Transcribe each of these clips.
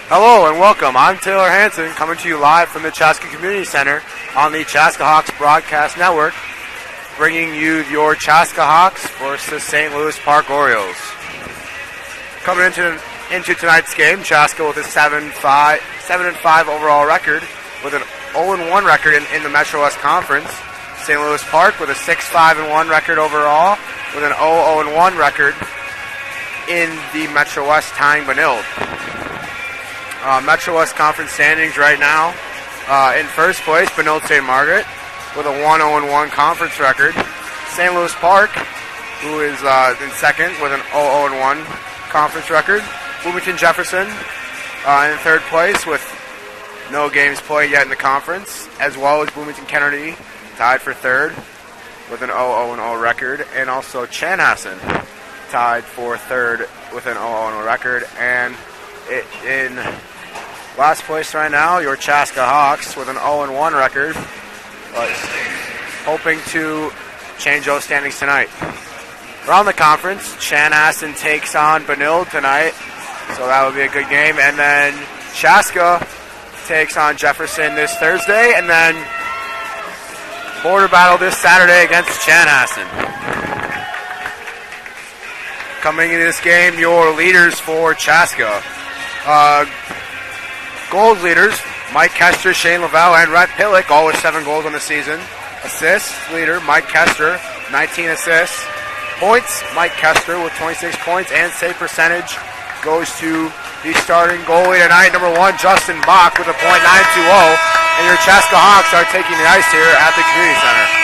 Hello and welcome. I'm Taylor Hanson, coming to you live from the Chaska Community Center on the Chaska Hawks Broadcast Network, bringing you your Chaska Hawks versus the St. Louis Park Orioles. Coming into tonight's game, Chaska with a 7-5 overall record, with an 0-1 record in the Metro West Conference. St. Louis Park with a 6-5-1 record overall, with an 0-1 record in the Metro West, tying Benilde. Metro West Conference standings right now. In first place, Benilde St. Margaret with a 1-0-1 conference record. St. Louis Park, who is in second with an 0-1 conference record. Bloomington Jefferson in third place with no games played yet in the conference, as well as Bloomington Kennedy tied for third with an 0-0 record, and also Chanhassen tied for third with an 0-0 record. And in last place right now, your Chaska Hawks with an 0-1 record, but hoping to change those standings tonight. Around the conference, Chanhassen takes on Benilde tonight, so that will be a good game. And then Chaska takes on Jefferson this Thursday, and then border battle this Saturday against Chanhassen. Coming into this game, your leaders for Chaska. Goals leaders, Mike Kester, Shane Lavelle, and Rhett Pillick, all with 7 goals on the season. Assists leader, Mike Kester, 19 assists. Points, Mike Kester with 26 points, and save percentage goes to the starting goalie tonight, number 1, Justin Bach, with a .920. And your Chaska Hawks are taking the ice here at the Community Center.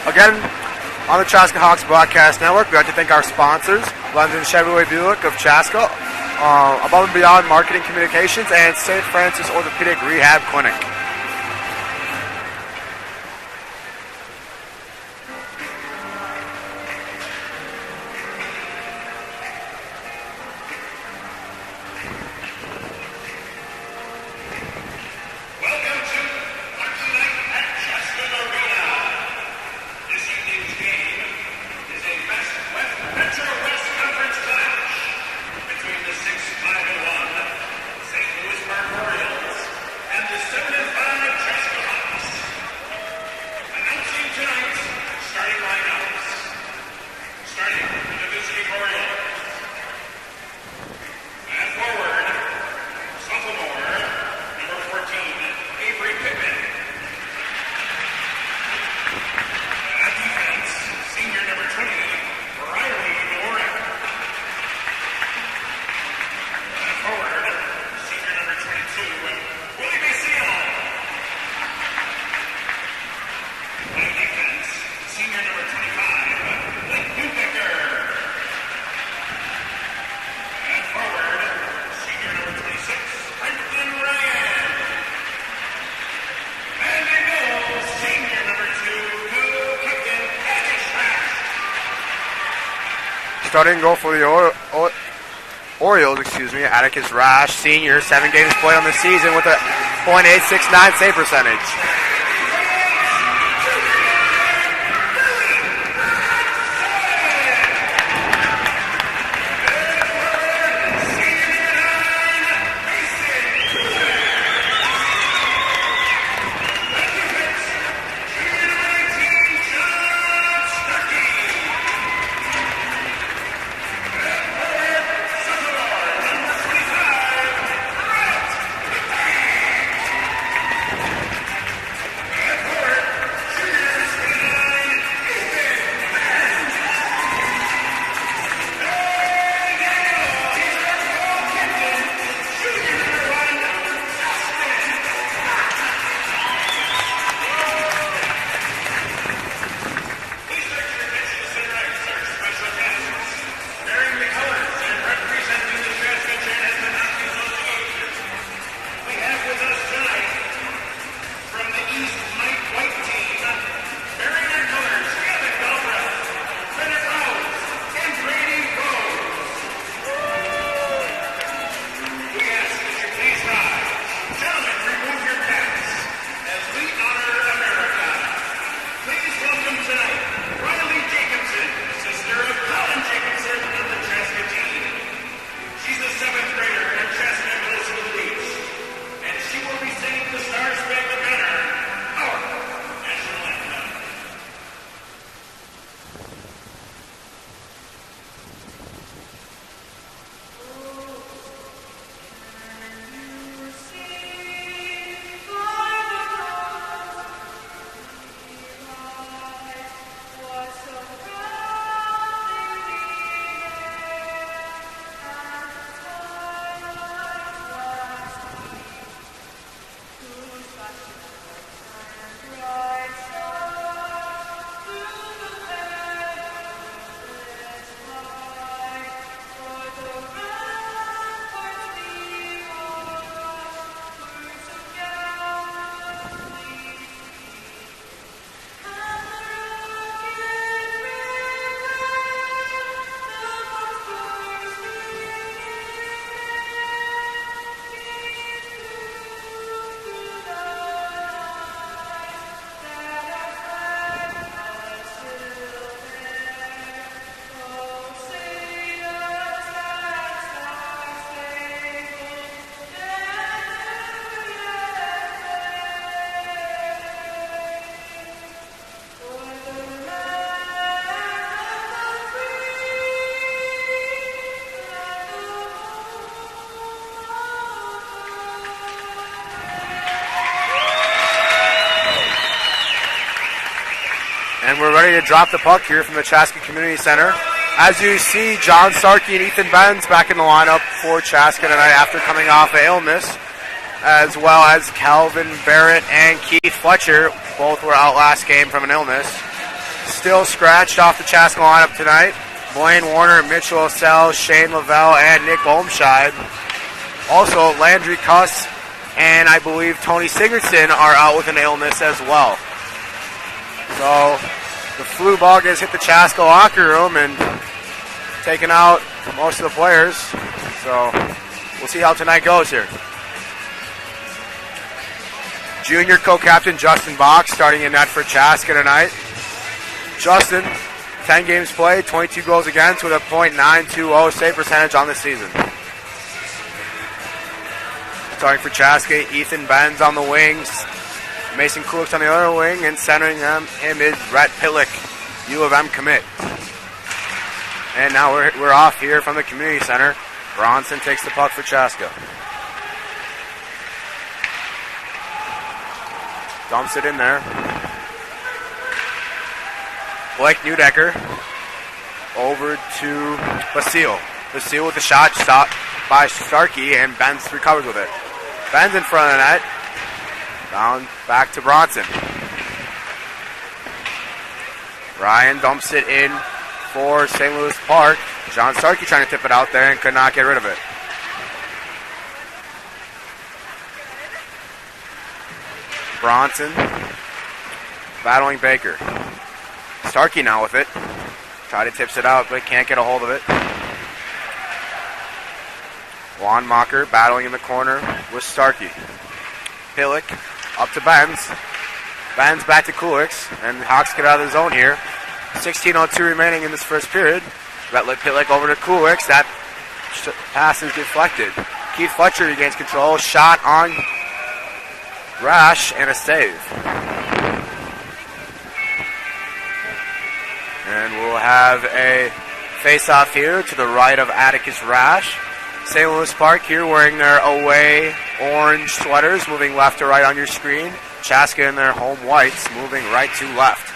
Again, on the Chaska Hawks Broadcast Network, we'd like to thank our sponsors, London Chevrolet Buick of Chaska, Above and Beyond Marketing Communications, and St. Francis Orthopedic Rehab Clinic. Starting goal for the Orioles, Atticus Rash, senior, 7 games played on the season with a .869 save percentage. And we're ready to drop the puck here from the Chaska Community Center. As you see, John Starkey and Ethan Benz back in the lineup for Chaska tonight after coming off of illness, as well as Calvin Barrett and Keith Fletcher. Both were out last game from an illness. Still scratched off the Chaska lineup tonight. Blaine Warner, Mitchell Osell, Shane Lavelle, and Nick Olmscheid. Also, Landry Cuss and I believe Tony Sigurdsson are out with an illness as well. So the flu bug has hit the Chaska locker room and taken out most of the players. So we'll see how tonight goes here. Junior co-captain Justin Bach starting in net for Chaska tonight. Justin, 10 games played, 22 goals against with a .920 save percentage on the season. Starting for Chaska, Ethan Benz on the wings, Mason Kuliks on the other wing, and centering him is Rhett Pillick, U of M commit. And now we're off here from the community center. Bronson takes the puck for Chaska. Dumps it in there. Blake Newdecker over to Basile. Basile with the shot stopped by Starkey, and Benz recovers with it. Benz in front of the net. Down back to Bronson. Ryan dumps it in for St. Louis Park. John Starkey trying to tip it out there and could not get rid of it. Bronson battling Baker. Starkey now with it. Try to tips it out, but can't get a hold of it. Wanmacher battling in the corner with Starkey. Pillick up to Benz. Benz back to Kuliks, and Hawks get out of the zone here. 16:02 remaining in this first period. Rhett Pillick over to Kuliks. That pass is deflected. Keith Fletcher regains control. Shot on Rash and a save. And we'll have a face-off here to the right of Atticus Rash. St. Louis Park here wearing their away orange sweaters, moving left to right on your screen. Chaska in their home whites, moving right to left.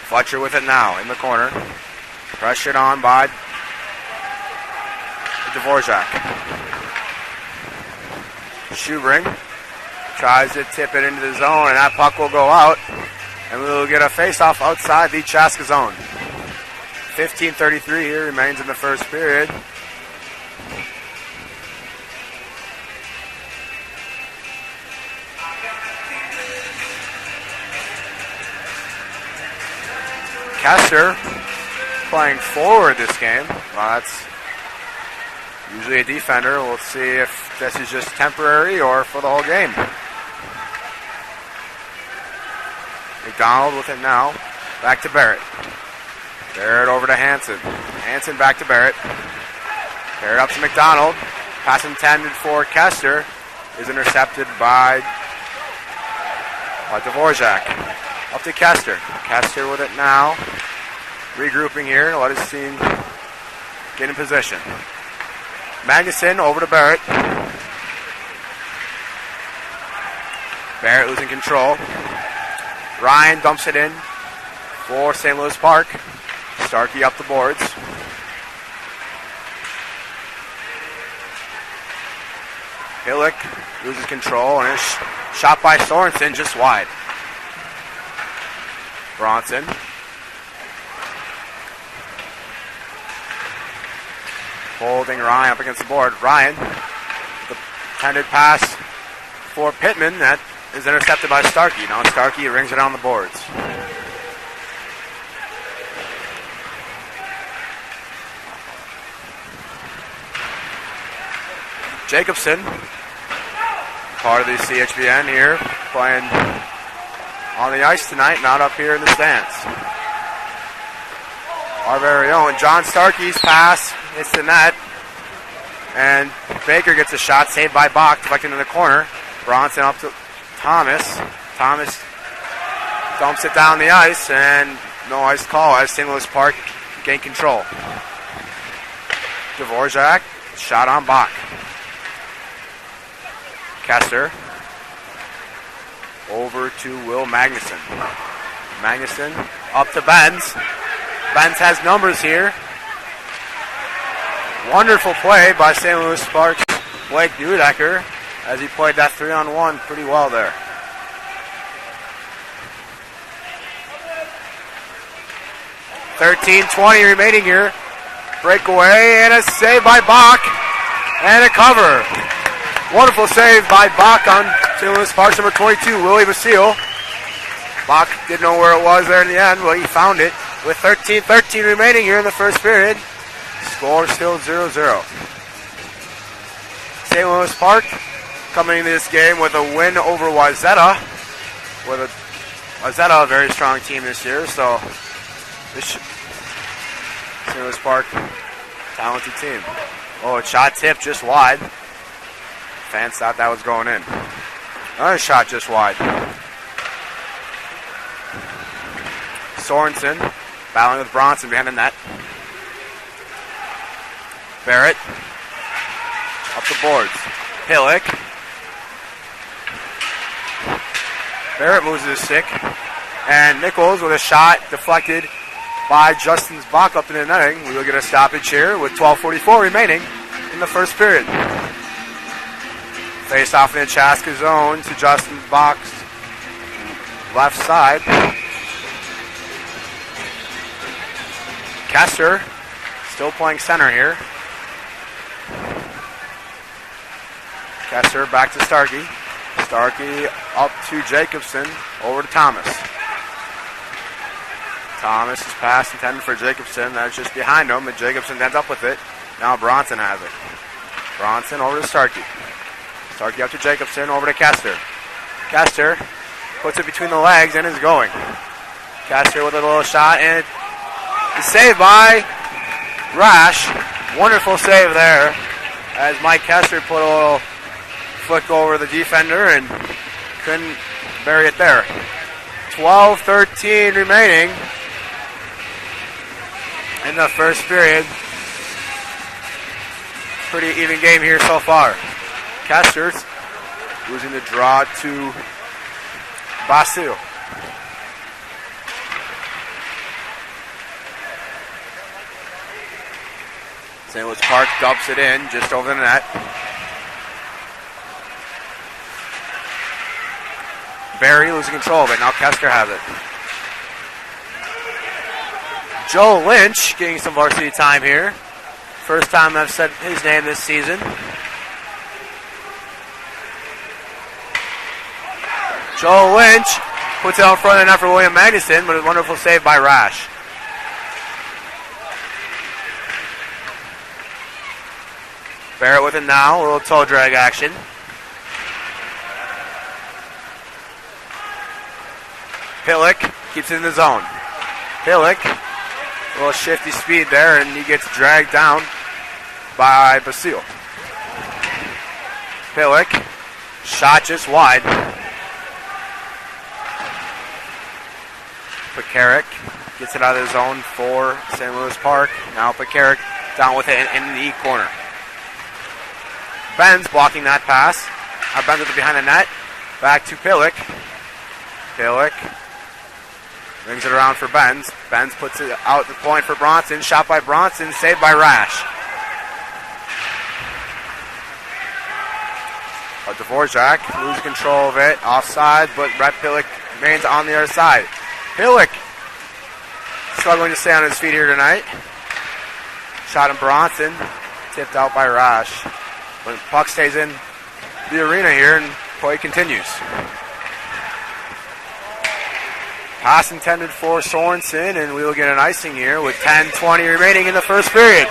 Fletcher with it now in the corner. Pressured on by Dvorak. Schubring tries to tip it into the zone, and that puck will go out. And we will get a face-off outside the Chaska zone. 15:33 here remains in the first period. Kester playing forward this game. Well, that's usually a defender. We'll see if this is just temporary or for the whole game. McDonald with it now. Back to Barrett. Barrett over to Hansen. Hansen back to Barrett. Barrett up to McDonald. Pass intended for Kester is intercepted by Dvorak. Up to Kester. Kester with it now. Regrouping here. Let his team get in position. Magnuson over to Barrett. Barrett losing control. Ryan dumps it in for St. Louis Park. Starkey up the boards. Pillick loses control and is shot by Sorensen just wide. Bronson. Holding Ryan up against the board. Ryan, the intended pass for Pittman. That is intercepted by Starkey. Now Starkey rings it on the boards. Jacobson, part of the CHBN here, playing on the ice tonight, not up here in the stands. Our very own John Starkey's pass hits the net, and Baker gets a shot saved by Bach, deflected in the corner. Bronson up to Thomas. Thomas dumps it down the ice, and no ice call as St. Louis Park gain control. Dvorak, shot on Bach. Kester. Over to Will Magnuson. Magnuson up to Benz. Benz has numbers here. Wonderful play by St. Louis Sparks' Blake Dudecker as he played that 3-on-1 pretty well there. $13:20 remaining here. Breakaway and a save by Bach. And a cover. Wonderful save by Bach on St. Louis Sparks number 22, Willie Basile. Bach didn't know where it was there in the end, but he found it. With 13:13 remaining here in the first period. Score still 0-0. St. Louis Park coming into this game with a win over Wayzata. Wayzata, a very strong team this year, so St. Louis Park, talented team. Oh, a shot tip just wide. Fans thought that was going in. Another shot just wide. Sorensen battling with Bronson behind the net. Barrett up the boards. Pillick. Barrett moves his stick. And Nichols with a shot deflected by Justin Bach up in the netting. We will get a stoppage here with 12:44 remaining in the first period. Face off in the Chaska zone to Justin Bach's left side. Kester still playing center here. Kester back to Starkey. Starkey up to Jacobson, over to Thomas. Thomas' pass intended for Jacobson. That's just behind him, and Jacobson ends up with it. Now Bronson has it. Bronson over to Starkey. Starkey up to Jacobson, over to Kester. Kester puts it between the legs and is going. Kester with a little shot, and it's saved by Rash. Wonderful save there as Mike Kester put a little flick over the defender and couldn't bury it there. 12:13 remaining in the first period. Pretty even game here so far. Kester losing the draw to Basile. St. Louis Park dumps it in just over the net. Barry losing control of it. Now Kester has it. Joe Lynch getting some varsity time here. First time I've said his name this season. Joe Lynch puts it out front of the net for William Magnuson, but a wonderful save by Rash. Barrett with it now, a little toe drag action. Pillick keeps it in the zone. Pillick, a little shifty speed there, and he gets dragged down by Basile. Pillick, shot just wide. Pekarik gets it out of the zone for St. Louis Park. Now Pekarik down with it in the E corner. Benz blocking that pass. Benz with it behind the net. Back to Pillick. Pillick brings it around for Benz. Benz puts it out the point for Bronson. Shot by Bronson. Saved by Rash. But Dvorak loses control of it. Offside, but Brett Pillick remains on the other side. Pillick struggling to stay on his feet here tonight. Shot in Bronson. Tipped out by Rash. But the puck stays in the arena here and play continues. Pass intended for Sorensen, and we will get an icing here with 10:20 remaining in the first period.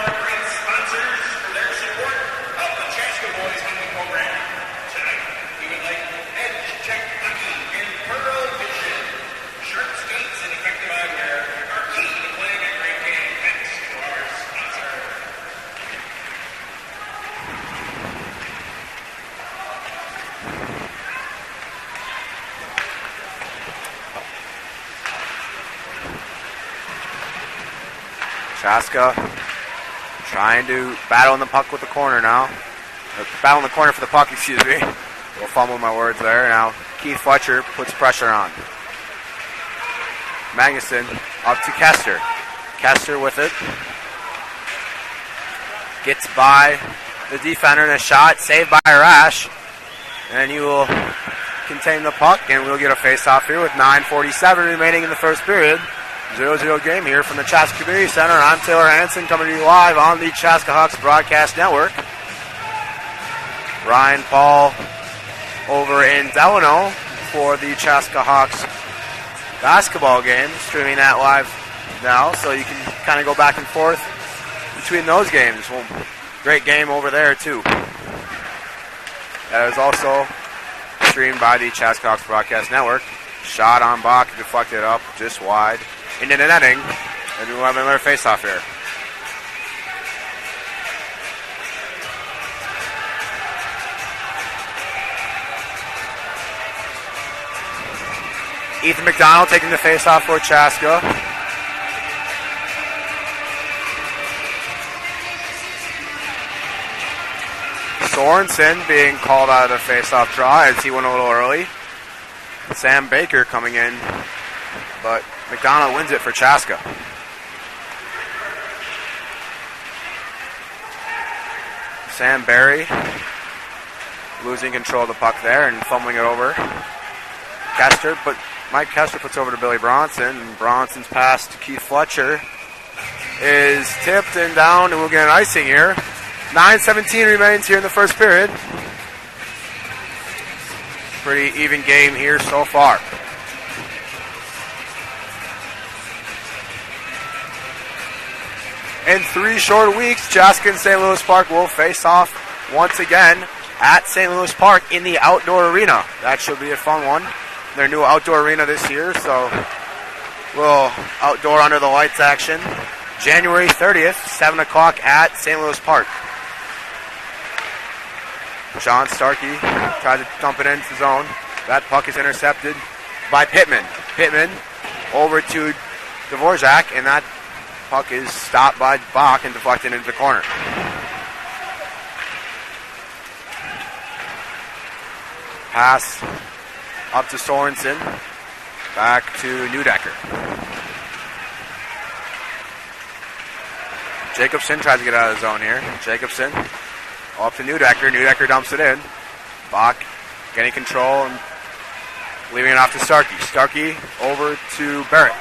Chaska trying to battle in the puck with the corner now. Battle in the corner for the puck, excuse me. We'll fumble my words there. Now Keith Fletcher puts pressure on. Magnuson up to Kester. Kester with it. Gets by the defender in a shot. Saved by Rash. And he will contain the puck, and we'll get a face-off here with 9:47 remaining in the first period. 0-0 game here from the Chaska Community Center. I'm Taylor Hansen coming to you live on the Chaska Hawks Broadcast Network. Ryan Paul over in Delano for the Chaska Hawks basketball game, streaming that live now, so you can kind of go back and forth between those games. Well, great game over there too. That is also streamed by the Chaska Hawks Broadcast Network. Shot on Bach, deflected up just wide into the netting, and we'll have another face-off here. Ethan McDonald taking the face-off for Chaska. Sorensen being called out of the face-off draw as he went a little early. Sam Baker coming in, but McDonald wins it for Chaska. Sam Barry losing control of the puck there and fumbling it over. Kester, but Mike Kester puts over to Billy Bronson, and Bronson's pass to Keith Fletcher is tipped and down, and we'll get an icing here. 9:17 remains here in the first period. Pretty even game here so far. In 3 short weeks, Chaska and St. Louis Park will face off once again at St. Louis Park in the outdoor arena. That should be a fun one. Their new outdoor arena this year, so little outdoor under the lights action. January 30th, 7 o'clock at St. Louis Park. John Starkey tries to dump it into zone. That puck is intercepted by Pittman. Pittman over to Dvorak, and that puck is stopped by Bach and deflected into the corner. Pass up to Sorensen. Back to Neudecker. Jacobson tries to get out of the zone here. Jacobson up to Neudecker. Neudecker dumps it in. Bach getting control and leaving it off to Starkey. Starkey over to Barrett.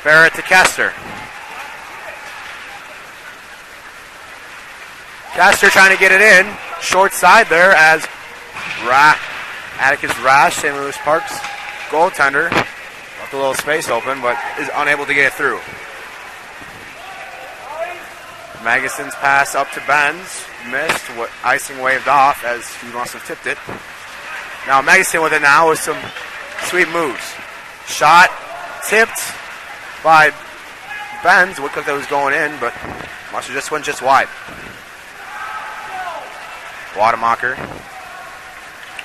Barrett to Kester. Kester trying to get it in. Short side there as Atticus Rash, St. Louis Park's goaltender, left a little space open, but is unable to get it through. Magnuson's pass up to Benz, missed, icing waved off as he must have tipped it. Now Magnuson with it now with some sweet moves. Shot tipped by Benz. Looked like that was going in, but must have just went just wide.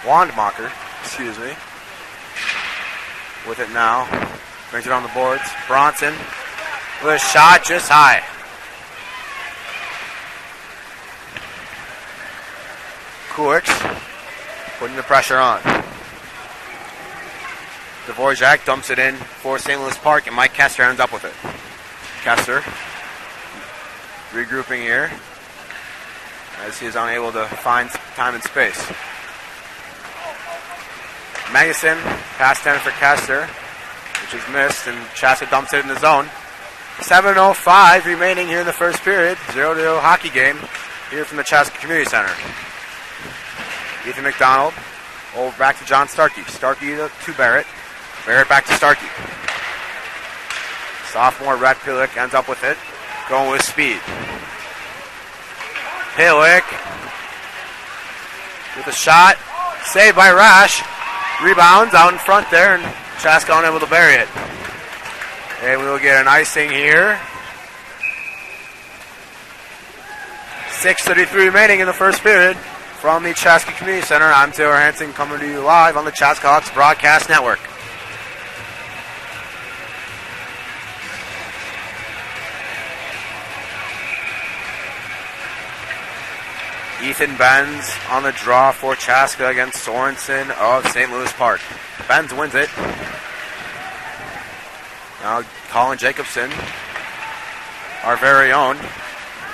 Wandmacher, excuse me, with it now. Brings it on the boards. Bronson with a shot just high. Kuliks putting the pressure on. Dvorak dumps it in for St. Louis Park, and Mike Kester ends up with it. Kester regrouping here as he is unable to find time and space. Magnuson, pass 10 for Kester, which is missed, and Chaska dumps it in the zone. 7:05 remaining here in the first period. 0-0 hockey game here from the Chaska Community Center. Ethan McDonald, over back to John Starkey. Starkey to Barrett. Barrett back to Starkey. Sophomore Rhett Pillick ends up with it, going with speed. Pillick with a shot, saved by Rash. Rebounds out in front there, and Chaska unable to bury it. And we will get an icing here. 6:33 remaining in the first period. From the Chaska Community Center, I'm Taylor Hansen coming to you live on the Chaska Hawks Broadcast Network. Ethan Benz on the draw for Chaska against Sorensen of St. Louis Park. Benz wins it. Now Colin Jacobson, our very own,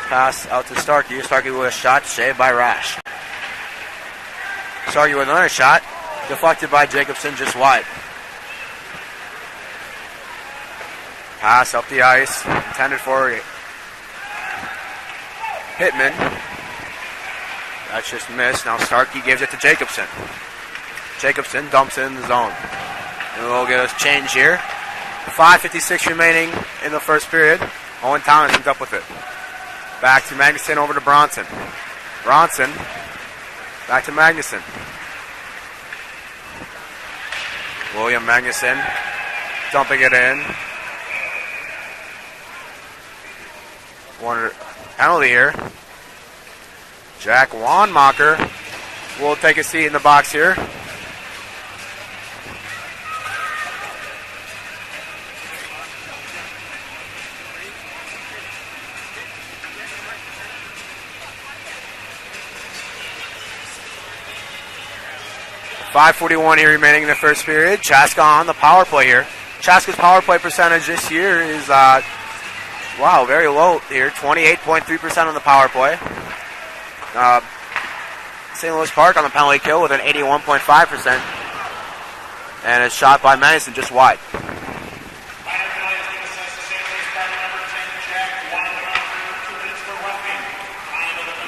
pass out to Starkey. Starkey with a shot, saved by Rash. Starkey with another shot, deflected by Jacobson, just wide. Pass up the ice, intended for Pittman. That's just missed. Now Starkey gives it to Jacobson. Jacobson dumps it in the zone. And we'll get us change here. 5:56 remaining in the first period. Owen Thomas ends up with it. Back to Magnuson, over to Bronson. Bronson, back to Magnuson. William Magnuson, dumping it in. One penalty here. Jack Wanmacher will take a seat in the box here. .541 here remaining in the first period. Chaska on the power play here. Chaska's power play percentage this year is, very low here. 28.3% on the power play. St. Louis Park on the penalty kill with an 81.5%. And it's shot by Madison just wide.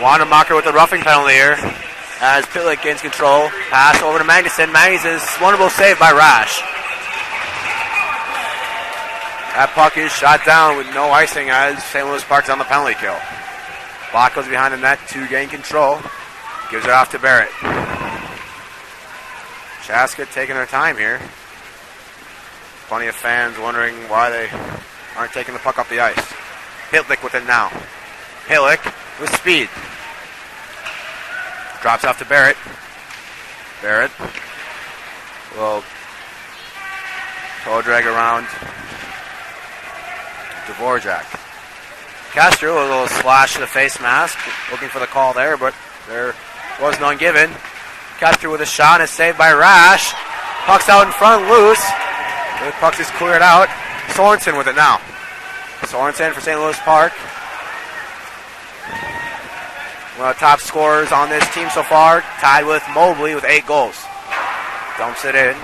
Wanamaker with the roughing penalty here. As Pitlick gains control. Pass over to Magnuson. Magnuson's wonderful save by Rash. That puck is shot down with no icing as St. Louis Park's on the penalty kill. Block goes behind the net to gain control. Gives it off to Barrett. Chaska taking their time here. Plenty of fans wondering why they aren't taking the puck up the ice. Pitlick with it now. Pitlick with speed. Drops off to Barrett. Barrett will toe drag around Dvorak. Castro, a little slash to the face mask, looking for the call there, but there was none given. Castro with a shot and a save by Rash. Puck's out in front, loose. The puck is cleared out. Sorensen with it now. Sorensen for St. Louis Park. One of the top scorers on this team so far, tied with Mobley with 8 goals. Dumps it in.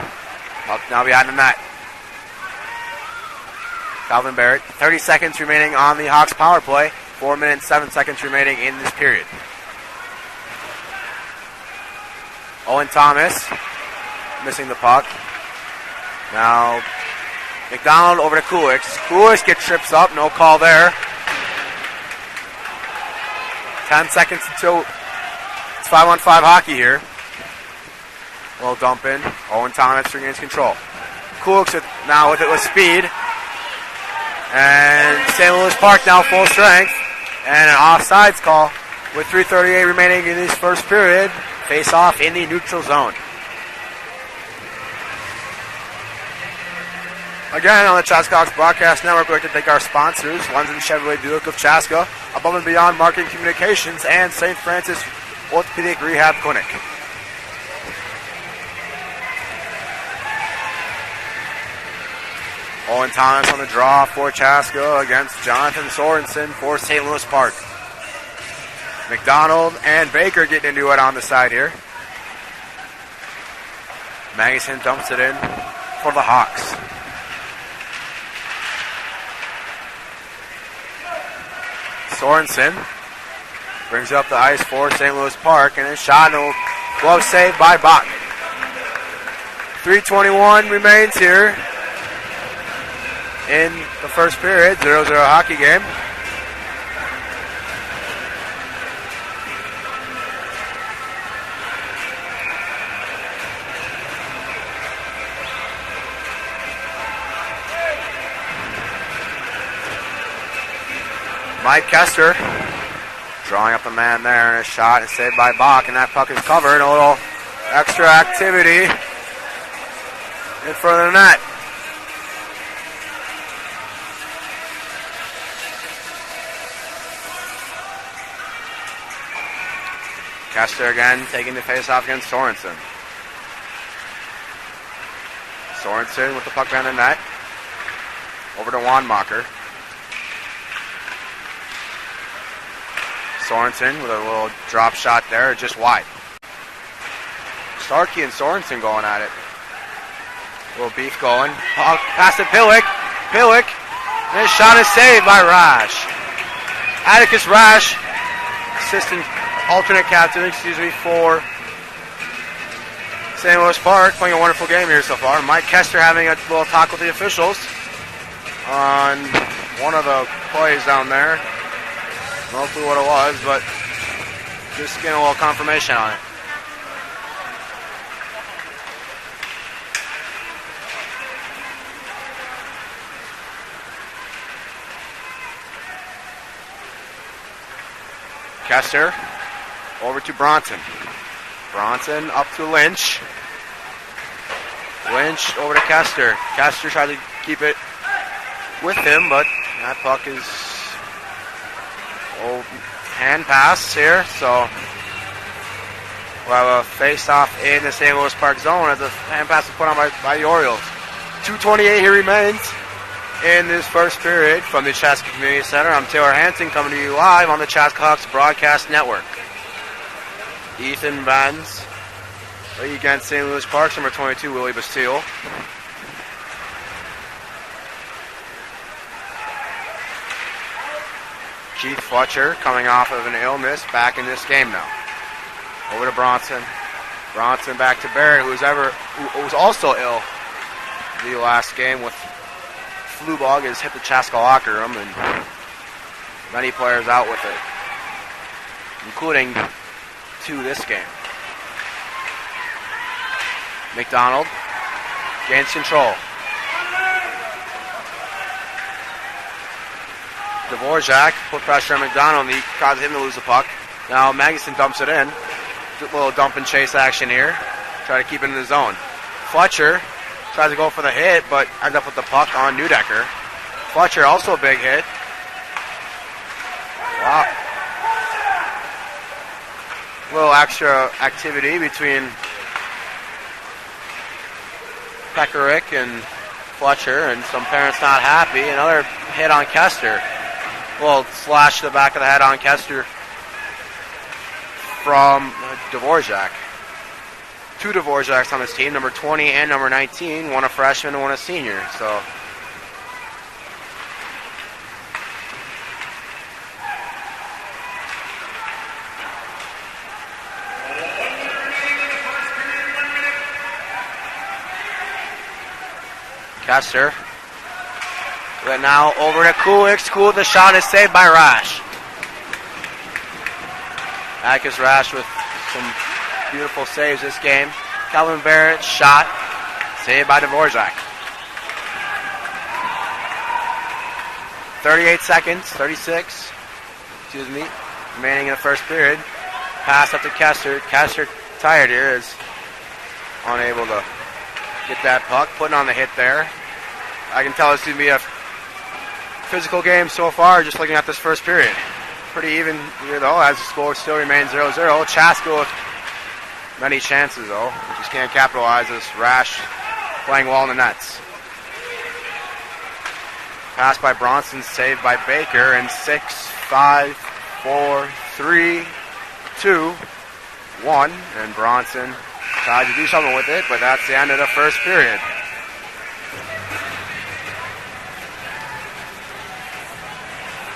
Puck now behind the net. Calvin Barrett, 30 seconds remaining on the Hawks power play. 4 minutes, 7 seconds remaining in this period. Owen Thomas missing the puck. Now McDonald over to Kulik. Kulik gets trips up, no call there. 10 seconds until it's 5-on-5 hockey here. Little dump in. Owen Thomas regains control. Kulik now with it with speed. And St. Louis Park now full strength. And an offsides call with 3:38 remaining in this first period. Face off in the neutral zone. Again, on the Chaska Hawks Broadcast Network, we'd like to thank our sponsors, London Chevrolet Buick of Chaska, Above and Beyond Marketing Communications, and St. Francis Orthopedic Rehab Clinic. Owen Thomas on the draw for Chaska against Jonathan Sorensen for St. Louis Park. McDonald and Baker getting into it on the side here. Magnuson dumps it in for the Hawks. Sorensen brings up the ice for St. Louis Park, and a shot, no glove save by Bach. 3:21 remains here in the first period, 0-0 hockey game. Mike Kester drawing up the man there, and a shot is saved by Bach, and that puck is covered. A little extra activity in front of the net. Kester again taking the face-off against Sorensen. Sorensen with the puck behind the net. Over to Wanmacher. Sorensen with a little drop shot there, just wide. Starkey and Sorensen going at it. Little beef going. Pass to Pillick. Pillick. And his shot is saved by Rash. Atticus Rash, assistant alternate captain, for St. Louis Park, playing a wonderful game here so far. Mike Kester having a little talk with the officials on one of the plays down there. No clue what it was, but just getting a little confirmation on it. Kester over to Bronson. Bronson up to Lynch. Lynch over to Kester. Kester tried to keep it with him, but that puck is hand pass here, so we'll have a face-off in the St. Louis Park zone as the hand pass is put on by the Orioles. 2:28 here remains in this first period from the Chaska Community Center. I'm Taylor Hanson coming to you live on the Chaska Hawks Broadcast Network. Ethan Benz against St. Louis Park's number 22, Willie Bastille. Keith Fletcher coming off of an illness back in this game now. Over to Bronson. Bronson back to Barrett, who was also ill the last game with flu bug, has hit the Chaska locker room, and many players out with it, including 2 this game. McDonald gains control. Dvorak put pressure on McDonald, and he caused him to lose the puck. Now Magnuson dumps it in. A little dump and chase action here. Try to keep it in the zone. Fletcher tries to go for the hit, but ends up with the puck on Neudecker. Fletcher also a big hit. Wow. A little extra activity between Peckerick and Fletcher, and some parents not happy. Another hit on Kester. Well, slash to the back of the head on Kester from Dvorak. 2 Dvoraks on this team, number 20 and number 19, one a freshman and one a senior. So Kester. But now over to Kulik. Cool, the shot is saved by Rash. Atticus Rash with some beautiful saves this game. Calvin Barrett shot, saved by Dvorak. 38 seconds, 36, remaining in the first period. Pass up to Kester. Kester tired here, is unable to get that puck. Putting on the hit there. I can tell this is going to be a physical game so far, just looking at this first period. Pretty even here, though, as the score still remains 0-0. Chaska with many chances, though. Just can't capitalize as Rash playing well in the nets. Pass by Bronson, saved by Baker, and 6, 5, 4, 3, 2, 1. And Bronson tried to do something with it, but that's the end of the first period.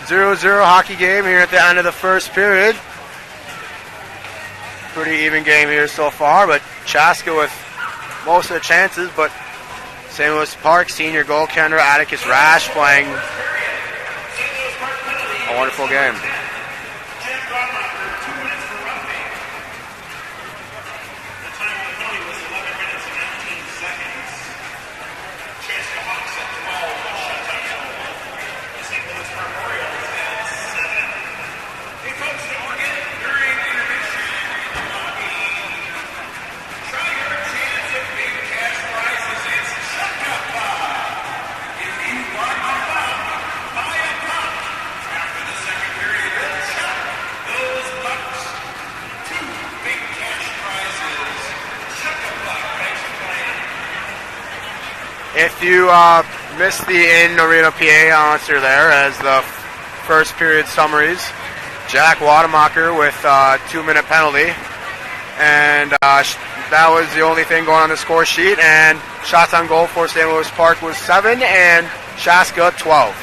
Zero hockey game here at the end of the first period. Pretty even game here so far, but Chaska with most of the chances, but St. Louis Park senior goaltender Atticus Rash playing a wonderful game. if you missed the in-arena PA announcer there as the first period summaries, Jack Wademacher with a 2-minute penalty. And that was the only thing going on the score sheet. And shots on goal for St. Louis Park was 7 and Chaska 12.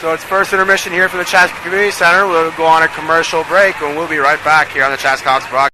So it's first intermission here from the Chaska Community Center. We'll go on a commercial break and we'll be right back here on the Chaska Hawks broadcast.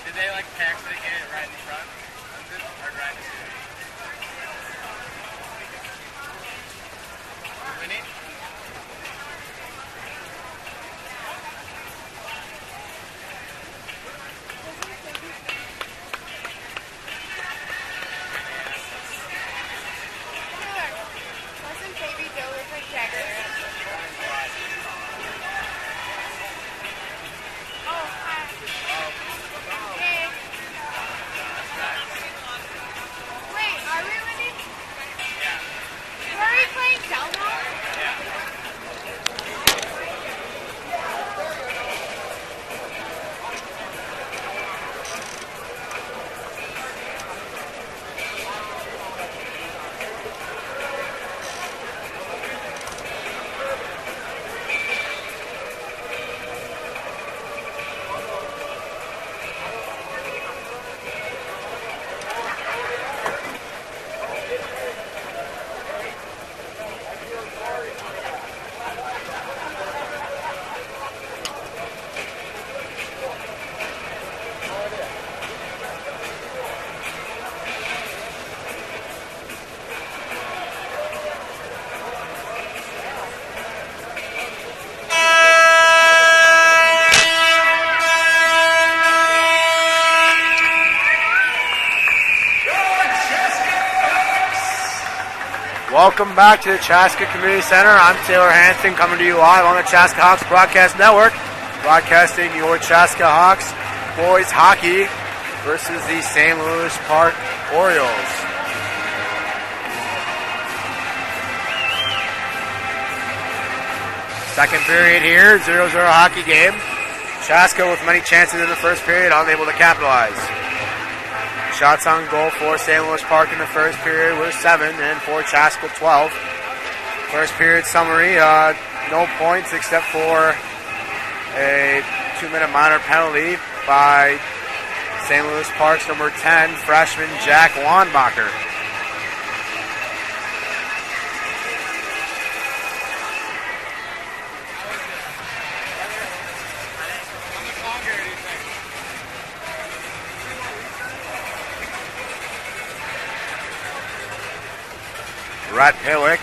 Did they like actually get it right in front? Or right in the winning? Wasn't Baby Joe look like Jagger? Oh, hi. Hey. Wait, are we winning? Yeah. Are we playing Delmo? Yeah. Welcome back to the Chaska Community Center. I'm Taylor Hanson coming to you live on the Chaska Hawks Broadcast Network, broadcasting your Chaska Hawks boys hockey versus the St. Louis Park Orioles. Second period here, 0-0 hockey game. Chaska with many chances in the first period, unable to capitalize. Shots on goal for St. Louis Park in the first period were 7, and for Chaska 12. First period summary, no points except for a 2-minute minor penalty by St. Louis Park's number 10, freshman Jack Wanbacher. Rhett Pillick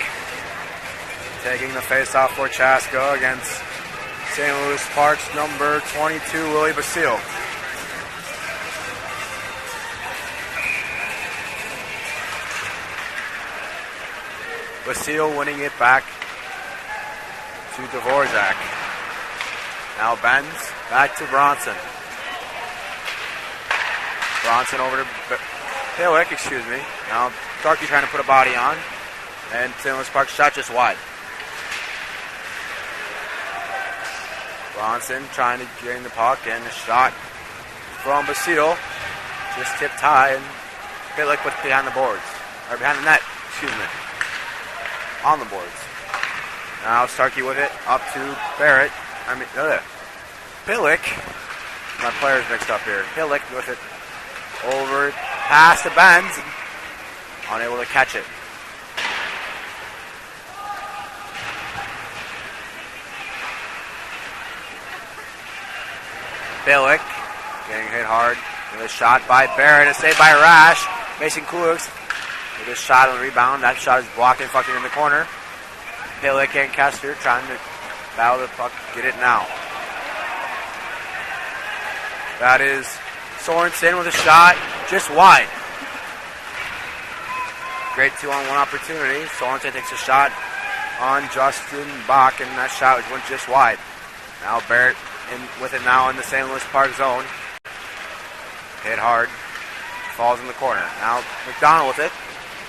taking the face-off for Chaska against St. Louis Park's number 22, Willie Basile. Basile winning it back to Dvorak. Now bends back to Bronson. Bronson over to Pillick, excuse me. Now Starkey trying to put a body on. And St. Louis Park shot just wide. Bronson trying to gain the puck, and a shot from Basile just tipped high, and Pillick put it behind the boards. Or behind the net, excuse me. On the boards. Now Starkey with it, up to Barrett. Pillick. My player's mixed up here. Pillick with it over past the Benz, unable to catch it. Pillick getting hit hard with a shot by Barrett, a save by Rash. Mason Kuliks with a shot on the rebound. That shot is blocked and fucking in the corner. Pillick and Kester trying to battle the puck, get it now. That is Sorensen with a shot just wide. Great 2-on-1 opportunity. Sorensen takes a shot on Justin Bach, and that shot went just wide. Now Barrett with it now in the St. Louis Park zone. Hit hard. Falls in the corner. Now McDonald with it.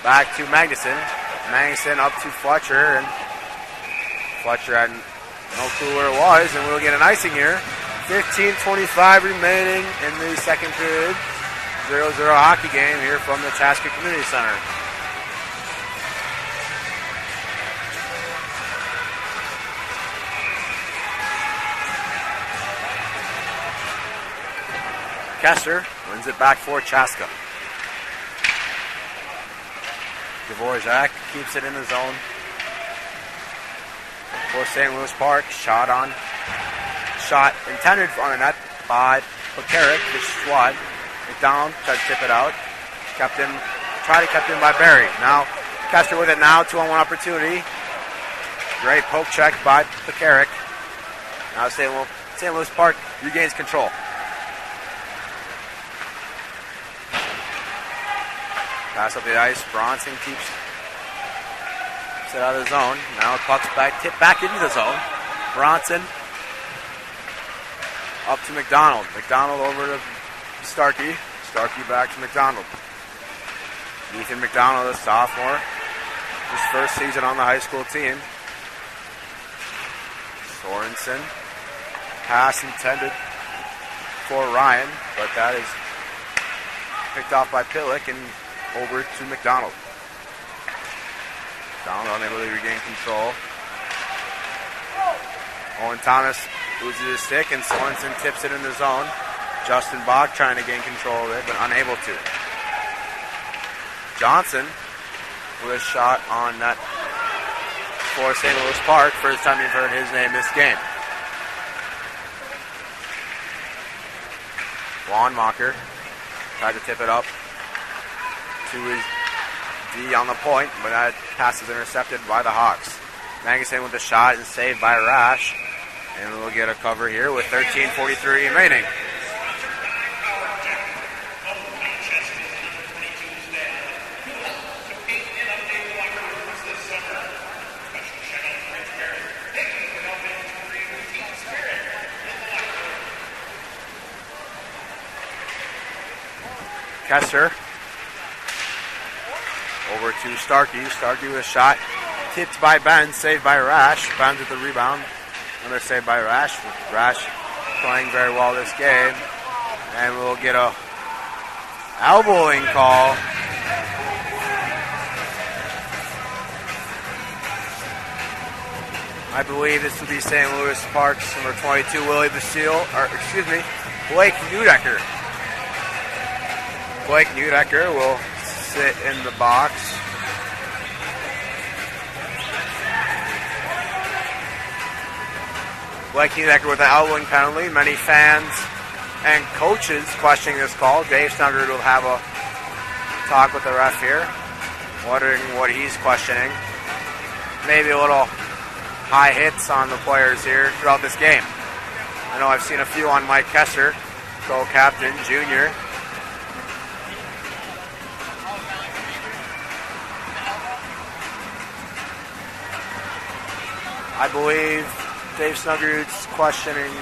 Back to Magnuson. Magnuson up to Fletcher. And Fletcher had no clue where it was. And we'll get an icing here. 15:25 remaining in the second period. 0-0 hockey game here from the Chaska Community Center. Kester wins it back for Chaska. Dvorak keeps it in the zone for St. Louis Park. Shot intended on the net by Bukarik, which is wide. McDonald tried to tip it out. Kept in by Barry. Now Kester with it now, 2-on-1 opportunity. Great poke check by Bukarik. Now St. Louis Park regains control. Pass up the ice. Bronson keeps it out of the zone. Now puck's tipped back into the zone. Bronson up to McDonald. McDonald over to Starkey. Starkey back to McDonald. Ethan McDonald, a sophomore. His first season on the high school team. Sorensen. Pass intended for Ryan, but that is picked off by Pillick and over to McDonald. McDonald unable to regain control. Owen Thomas loses his stick, and Sorensen tips it in the zone. Justin Bach trying to gain control of it, but unable to. Johnson with a shot on that for St. Louis Park. First time you've heard his name this game. Wanmacher tried to tip it up to his D on the point, but that pass is intercepted by the Hawks. Magnuson with the shot and saved by Rash. And we'll get a cover here with 13:43 remaining. Kester. Over to Starkey. Starkey with a shot. Tipped by Ben. Saved by Rash. Ben's with the rebound. Another save by Rash. Rash playing very well this game. And we'll get a elbowing call. I believe this will be St. Louis Parks, number 22, Blake Neudecker. Blake Neudecker will sit in the box. Blake Neudecker with the elbowing penalty. Many fans and coaches questioning this call. Dave Snuggard will have a talk with the ref here, wondering what he's questioning. Maybe a little high hits on the players here throughout this game. I know I've seen a few on Mike Kester, co-captain, junior. I believe Dave Snuggard's questioning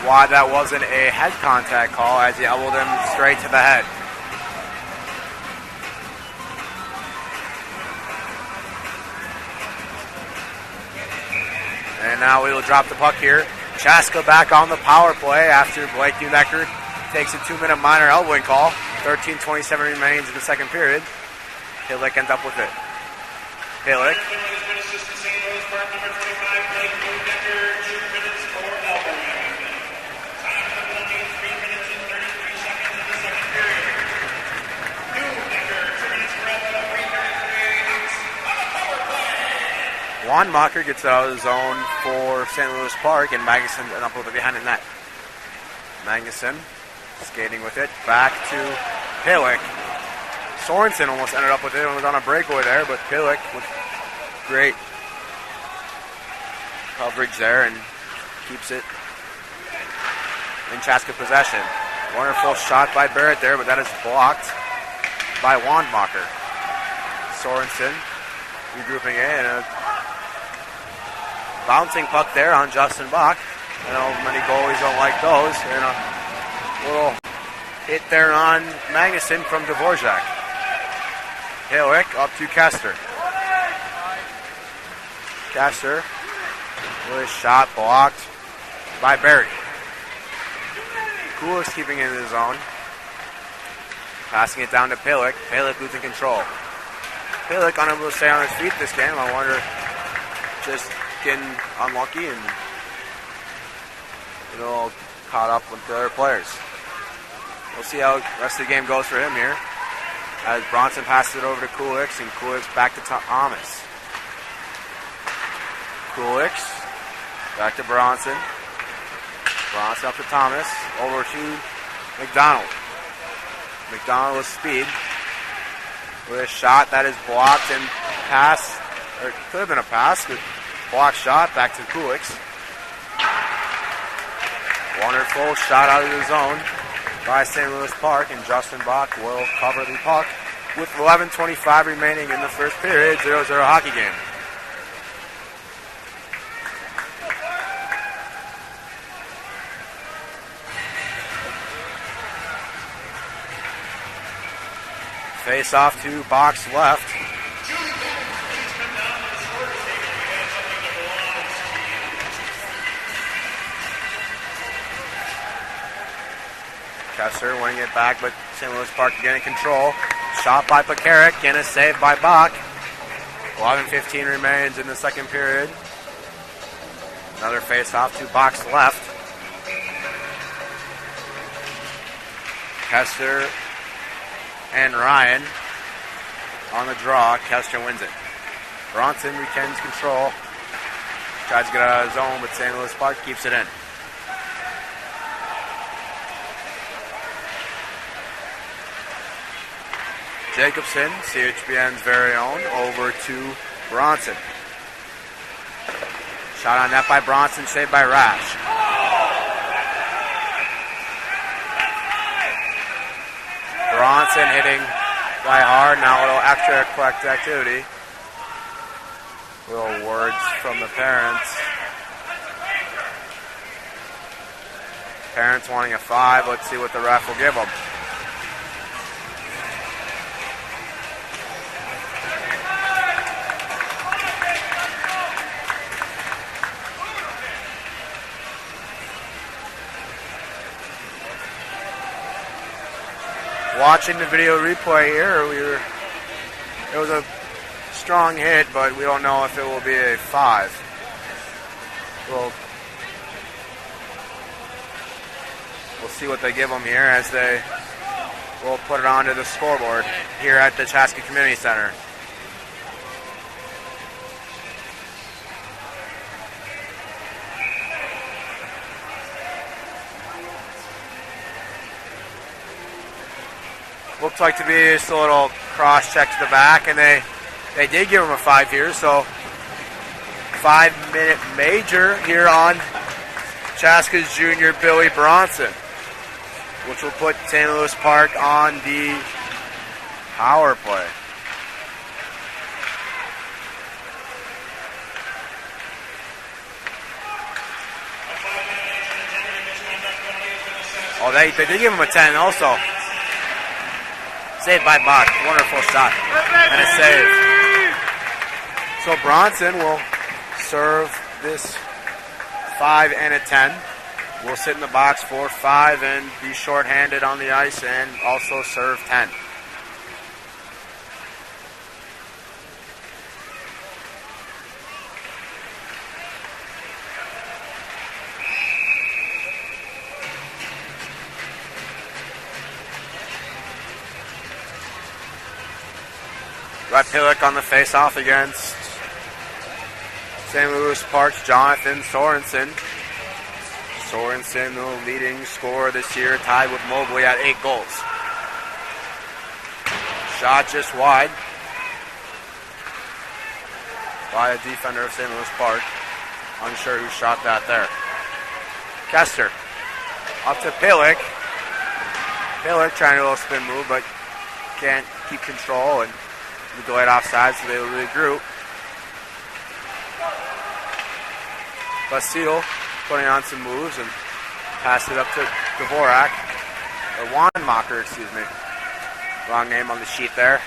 why that wasn't a head contact call as he elbowed him straight to the head. And now we will drop the puck here. Chaska back on the power play after Blake Neudecker takes a 2-minute minor elbowing call. 13:27 remains in the second period. Hillick ends up with it. Hillick. Wanmacher gets out of the zone for St. Louis Park, and Magnuson ends up with it behind the net. Magnuson skating with it. Back to Pillick. Sorensen almost ended up with it and was on a breakaway there, but Pillick with great coverage there and keeps it in Chaska possession. Wonderful shot by Barrett there, but that is blocked by Wanmacher. Sorensen regrouping it, and a bouncing puck there on Justin Bach. I know many goalies don't like those. And a little hit there on Magnuson from Dvorak. Hillick up to Kester. Kester with a shot blocked by Barry. Kulik's keeping it in the zone. Passing it down to Pillick. Pillick losing control. Pillick unable to stay on his feet this game. I wonder, just getting unlucky and caught up with the other players. We'll see how the rest of the game goes for him here. As Bronson passes it over to Kuliks, and Kuliks back to Thomas. Kuliks back to Bronson. Bronson up to Thomas. Over to McDonald. McDonald with speed. With a shot that is blocked and pass, or it could have been a pass, but blocked shot back to Kuliks. Wonderful shot out of the zone by St. Louis Park, and Justin Bach will cover the puck with 11:25 remaining in the first period. 0-0 hockey game. Face off to box left. Kester winning it back, but St. Louis Park again in control. Shot by Pekarik, and a save by Bach. 11:15 remains in the second period. Another face-off to box left. Kester and Ryan on the draw. Kester wins it. Bronson retains control. Tries to get out of his zone, but St. Louis Park keeps it in. Jacobson, CHBN's very own, over to Bronson. Shot on net by Bronson, saved by Rash. Bronson hitting by hard, now a little extra correct activity. Little words from the parents. Parents wanting a 5, let's see what the ref will give them. watching the video replay here, it was a strong hit, but we don't know if it will be a 5. We'll see what they give them here as they will put it onto the scoreboard here at the Chaska Community Center. Looks like to be just a little cross check to the back, and they did give him a 5 here, so 5-minute major here on Chaska's junior Billy Bronson, which will put St. Louis Park on the power play. Oh, they did give him a 10 also. Saved by Bach. Wonderful shot. And a save. So Bronson will serve this 5 and a 10. Will sit in the box for 5 and be shorthanded on the ice and also serve 10. Brett Pillick on the face-off against St. Louis Park's Jonathan Sorensen. Sorensen, the leading scorer this year, tied with Mobley at 8 goals. Shot just wide by a defender of St. Louis Park. Unsure who shot that there. Kester up to Pillick. Pillick trying a little spin move, but can't keep control, and we delayed offside, so they will regroup. Basile putting on some moves and passed it up to Dvorak. Or Wanmacher, excuse me. Wrong name on the sheet there.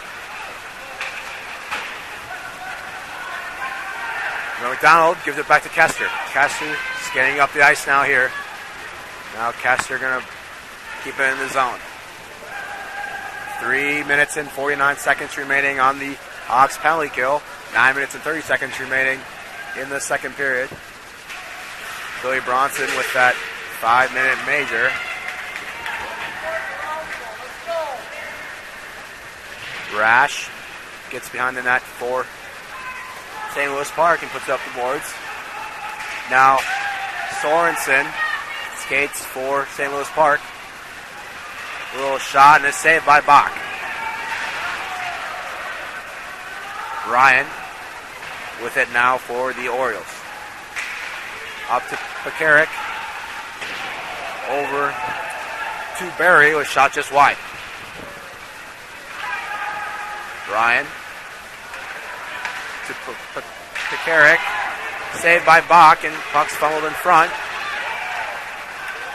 McDonald gives it back to Kester. Kester scanning up the ice now here. Now Kester going to keep it in the zone. 3 minutes and 49 seconds remaining on the Hawks penalty kill. 9 minutes and 30 seconds remaining in the second period. Billy Bronson with that 5-minute major. Rash gets behind the net for St. Louis Park and puts up the boards. Now Sorensen skates for St. Louis Park. A little shot and a save by Bach. Ryan with it now for the Orioles. Up to Pekarik. Over to Barry with shot just wide. Ryan to Pekarik. Saved by Bach and puck's fumbled in front.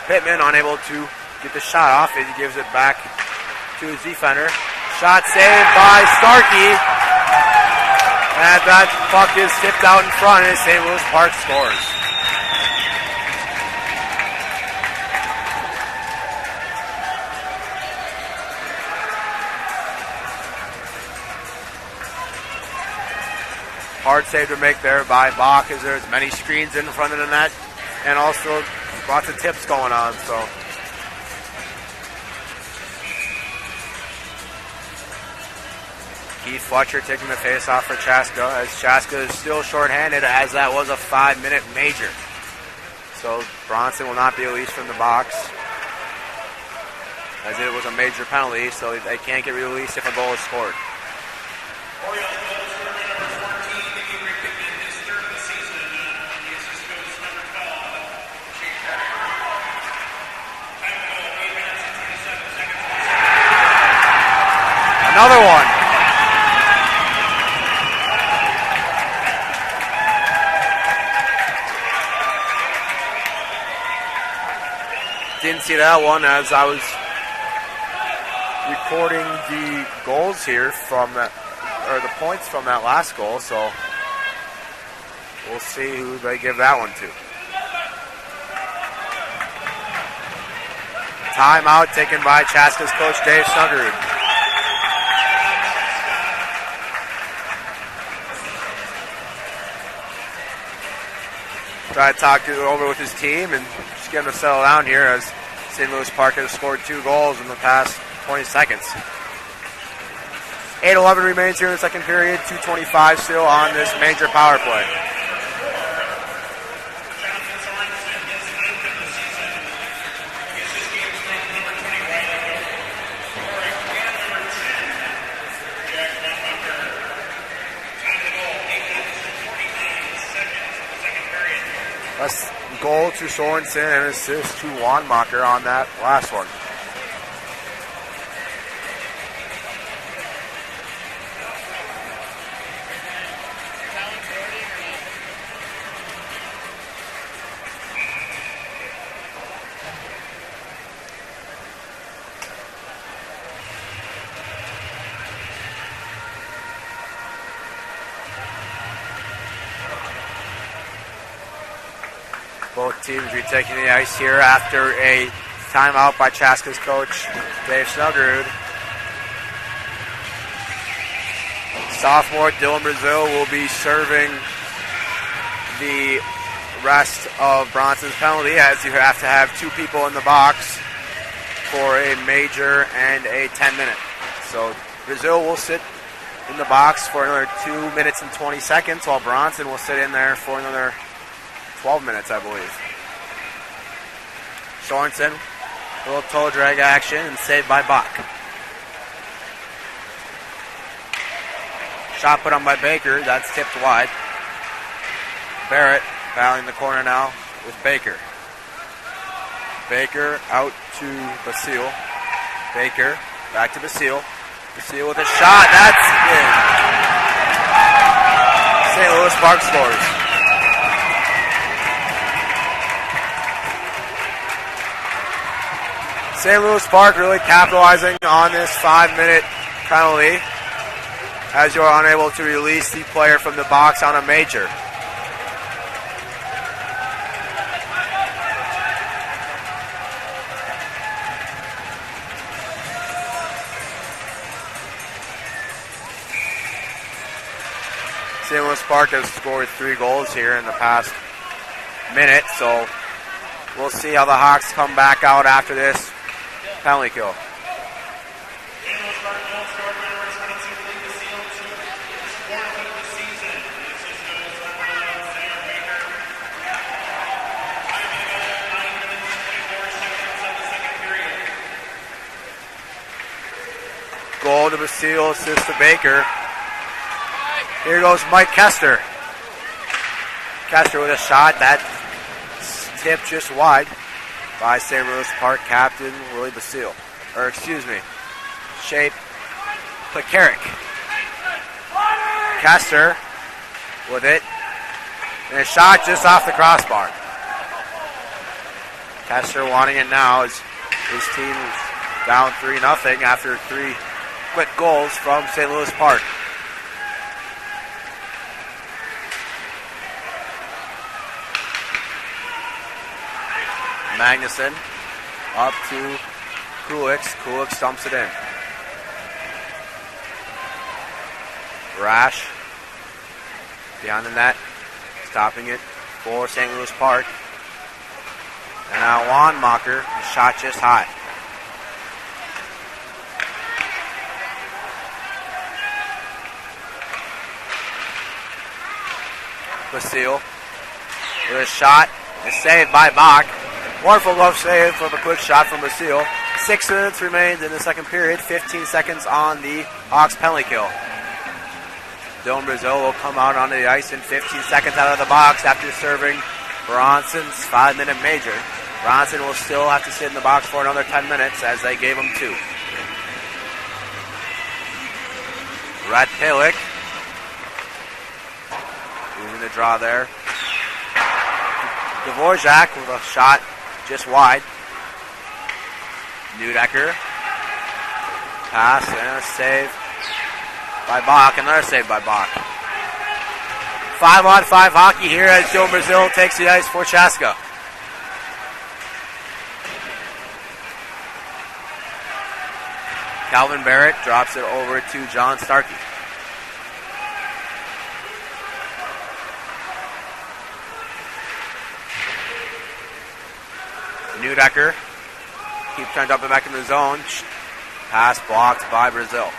Pittman unable to get the shot off as he gives it back to his defender. Shot saved by Starkey. And that puck is tipped out in front as St. Louis Park scores. Hard save to make there by Bach as there's many screens in front of the net and also lots of tips going on. So Keith Fletcher taking the face-off for Chaska as Chaska is still shorthanded as that was a 5-minute major. So Bronson will not be released from the box as it was a major penalty, so they can't get released if a goal is scored. Another one. Didn't see that one as I was recording the goals here from that, or the points from that last goal, so we'll see who they give that one to. Timeout taken by Chaska's coach, Dave Snuggerud. Try to talk it over with his team and just get him to settle down here as St. Louis Park has scored 2 goals in the past 20 seconds. 8:11 remains here in the second period. 2:25 still on this major power play. A goal to Sorensen and an assist to Wanmacher on that last one. Both teams retaking the ice here after a timeout by Chaska's coach, Dave Snuggerud. Sophomore Dylan Brazil will be serving the rest of Bronson's penalty, as you have to have 2 people in the box for a major and a 10-minute. So Brazil will sit in the box for another 2 minutes and 20 seconds, while Bronson will sit in there for another 12 minutes, I believe. Sorensen, a little toe drag action and saved by Bach. Shot put on by Baker, that's tipped wide. Barrett battling the corner now with Baker. Baker out to Basile. Baker back to Basile. Basile with a shot, that's in. St. Louis Park scores. St. Louis Park really capitalizing on this 5-minute penalty as you are unable to release the player from the box on a major. St. Louis Park has scored 3 goals here in the past minute, so we'll see how the Hawks come back out after this penalty kill. Goal to Basile, assist to Baker. Here goes Mike Kester. Kester with a shot that tipped just wide by St. Louis Park captain Willie Basile. Shea Plekarik. Kester with it. And a shot just off the crossbar. Kester wanting it now as his team is down 3-0 after 3 quick goals from St. Louis Park. Magnuson up to Kulix. Kulix dumps it in. Rash behind the net, stopping it for St. Louis Park. And now Wanmacher, shot just high. Basile with a shot is saved by Bach. Wonderful glove save from a quick shot from Basile. 6 minutes remains in the second period. 15 seconds on the Hawks penalty kill. Dylan Brazil will come out onto the ice in 15 seconds out of the box after serving Bronson's 5-minute major. Bronson will still have to sit in the box for another 10 minutes as they gave him 2. Red Pilick using the draw there. Dvorak with a shot just wide. Neudecker. Pass and a save by Bach. Another save by Bach. 5-on-5 hockey here as Dylan Brazil takes the ice for Chaska. Calvin Barrett drops it over to John Starkey. Neudecker keeps trying to dump it back in the zone. Pass blocked by Brazil.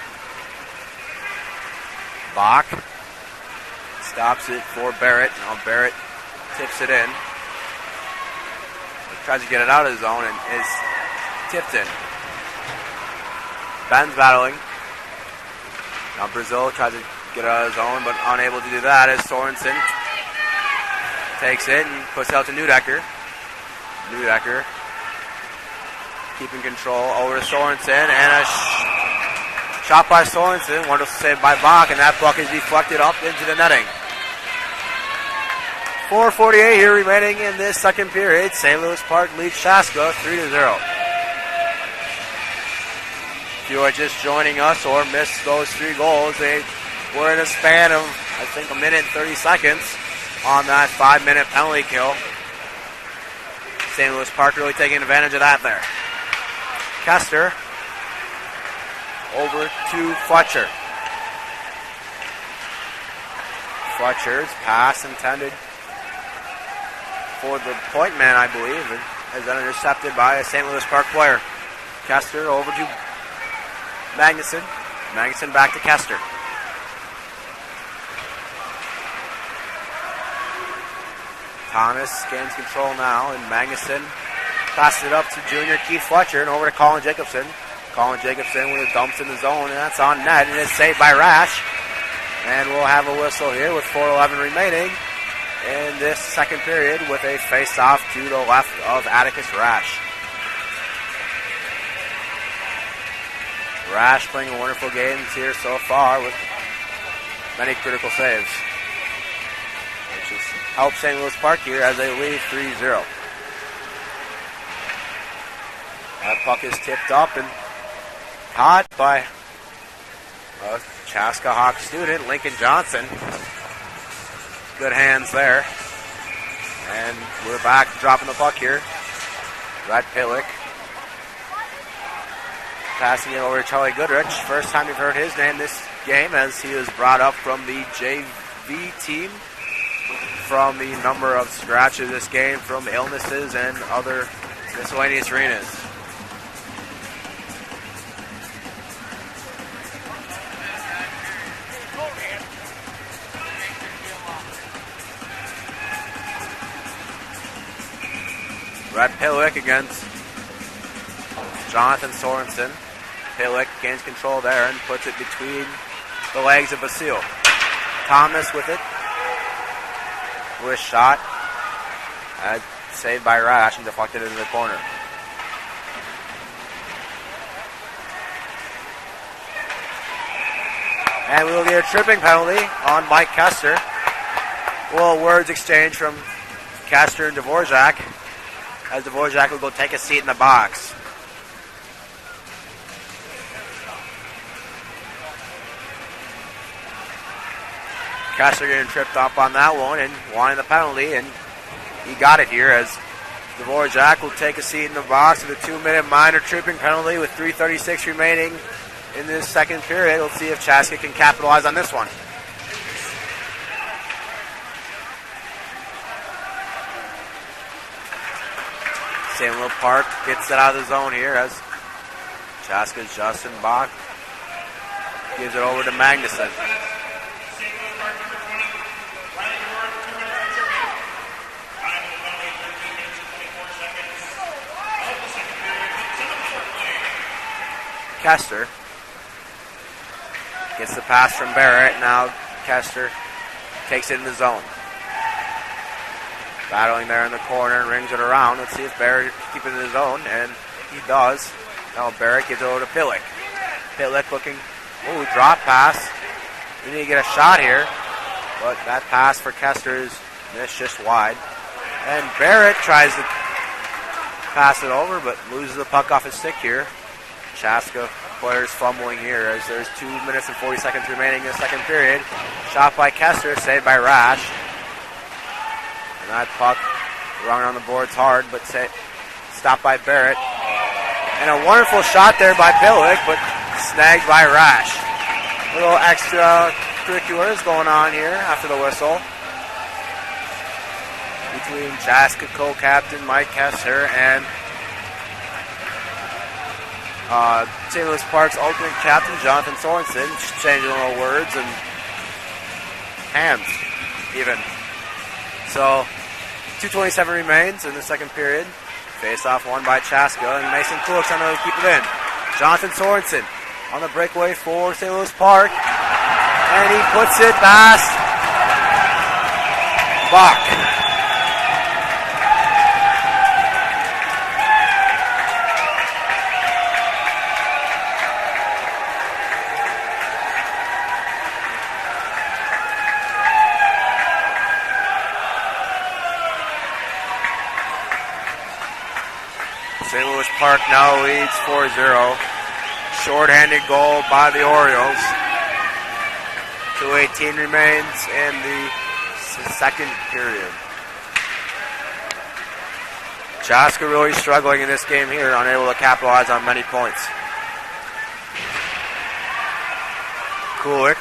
Bach stops it for Barrett. Now Barrett tips it in. Tries to get it out of the zone and is tipped in. Ben's battling. Now Brazil tries to get it out of the zone, but unable to do that as Sorensen takes it and puts it out to Neudecker. Neudecker keeping control over to Sorensen, and a shot by Sorensen. Wonderful save by Bach, and that puck is deflected up into the netting. 4:48 here remaining in this second period. St. Louis Park leads Chaska 3-0. If you are just joining us or missed those 3 goals, they were in a span of, I think, a minute and 30 seconds on that 5-minute penalty kill. St. Louis Park really taking advantage of that there. Kester over to Fletcher. Fletcher's pass intended for the point man, I believe, and has been intercepted by a St. Louis Park player. Kester over to Magnuson. Magnuson back to Kester. Thomas gains control now, and Magnuson passes it up to junior Keith Fletcher and over to Colin Jacobson. Colin Jacobson with a dumps in the zone, and that's on net, and it's saved by Rash. And we'll have a whistle here with 4:11 remaining in this second period with a face-off to the left of Atticus Rash. Rash playing a wonderful game here so far with many critical saves, which has helped St. Louis Park here as they lead 3-0. That puck is tipped up and caught by a Chaska Hawk student, Lincoln Johnson. Good hands there. And we're back dropping the puck here. Brad Pillick passing it over to Charlie Goodrich. First time you've heard his name this game, as he was brought up from the JV team from the number of scratches this game from illnesses and other miscellaneous arenas. Brad Pillick against Jonathan Sorensen. Pillick gains control there and puts it between the legs of Basile. Thomas with it. With a shot. Saved by Rash and deflected into the corner. And we will get a tripping penalty on Mike Kester. A little words exchange from Kester and Dvorak, as Dvorak will go take a seat in the box. Kester getting tripped up on that one and wanting the penalty, and he got it here as Dvorak will take a seat in the box with a 2-minute minor tripping penalty with 3:36 remaining in this second period. We'll see if Chaska can capitalize on this one. St. Louis Park gets it out of the zone here as Chaska's Justin Bach gives it over to Magnuson. Kester gets the pass from Barrett. Now Kester takes it in the zone. Battling there in the corner and rings it around. Let's see if Barrett can keep it in the zone, and he does. Now Barrett gives it over to Pillick. Pillick looking, drop pass. We need to get a shot here, but that pass for Kester is missed just wide. And Barrett tries to pass it over, but loses the puck off his stick here. Chaska players fumbling here as there's 2 minutes and 40 seconds remaining in the second period. Shot by Kester, saved by Rash. And that puck run on the boards hard, but stopped by Barrett. And a wonderful shot there by Pillick, but snagged by Rash. A little extracurriculars going on here after the whistle between Chaska co-captain Mike Kessler and St. Louis Park's alternate captain Jonathan Sorensen, changing little words and hands even. So 2:27 remains in the second period. Face-off won by Chaska, and Mason Kulik's on to keep it in. Jonathan Sorensen on the breakaway for St. Louis Park, and he puts it past Bach. St. Louis Park now leads 4-0. Short-handed goal by the Orioles. 2:18 remains in the second period. Chaska really struggling in this game here, unable to capitalize on many points. Kulik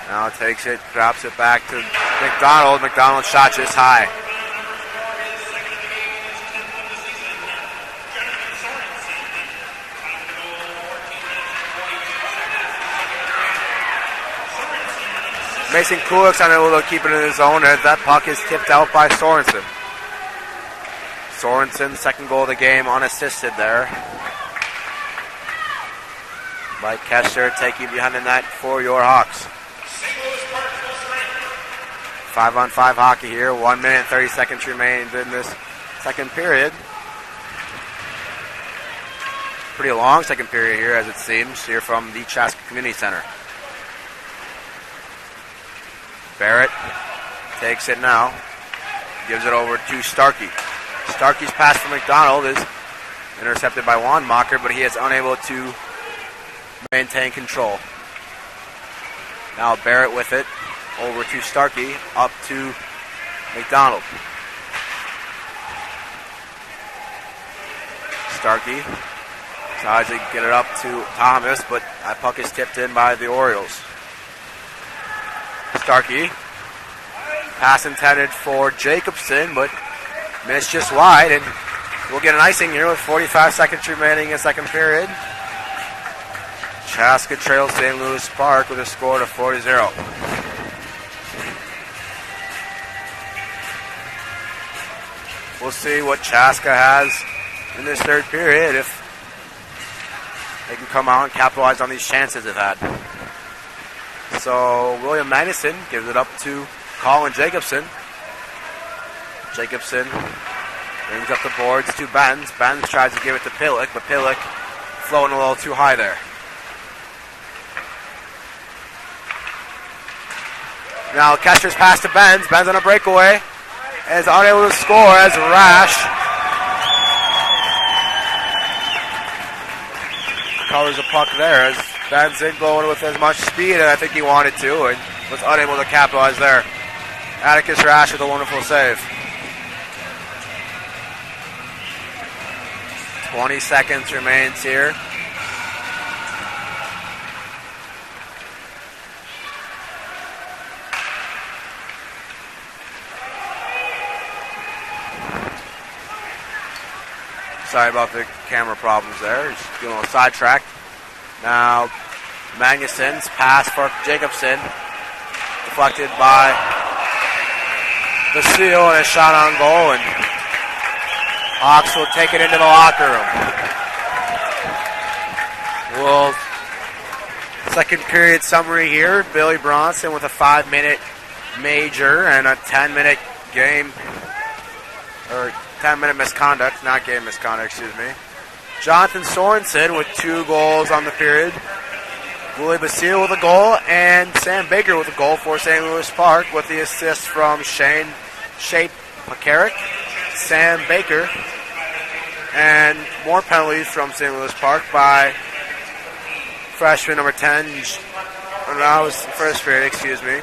now takes it, drops it back to McDonald. McDonald shot just high. Mason Kulik's unable to keep it in his zone as that puck is tipped out by Sorensen. Sorensen, second goal of the game, unassisted there. Mike Kessler taking behind the net for your Hawks. 5-on-5 hockey here. 1 minute and 30 seconds remains in this second period. Pretty long second period here, as it seems, here from the Chaska Community Center. Barrett takes it now. Gives it over to Starkey. Starkey's pass from McDonald is intercepted by Wanmacher, but he is unable to maintain control. Now Barrett with it. Over to Starkey. Up to McDonald. Starkey tries to get it up to Thomas, but that puck is tipped in by the Orioles. Starkey. Pass intended for Jacobson, but missed just wide, and we'll get an icing here with 45 seconds remaining in second period. Chaska trails St. Louis Park with a score of 4-0. We'll see what Chaska has in this third period, if they can come out and capitalize on these chances they've had. So William Magnuson gives it up to Colin Jacobson. Jacobson brings up the boards to Benz. Benz tries to give it to Pillick, but Pillick floating a little too high there. Now Kessler's pass to Benz. Benz on a breakaway. And is unable to score as Rash covers the puck there as Benz in going with as much speed as I think he wanted to and was unable to capitalize there. Atticus Rash with a wonderful save. 20 seconds remains here. Sorry about the camera problems there. Just getting a little sidetracked. Now, Magnuson's pass for Jacobson. Deflected by the seal and a shot on goal. And Hawks will take it into the locker room. Well, second period summary here. Billy Bronson with a 5-minute major and a 10-minute game, or 10-minute misconduct, not game misconduct, excuse me. Jonathan Sorensen with 2 goals on the period. Willie Basile with a goal, and Sam Baker with a goal for St. Louis Park with the assist from Shane Pekarik, Sam Baker, and more penalties from St. Louis Park by freshman number 10, that was the first period, excuse me.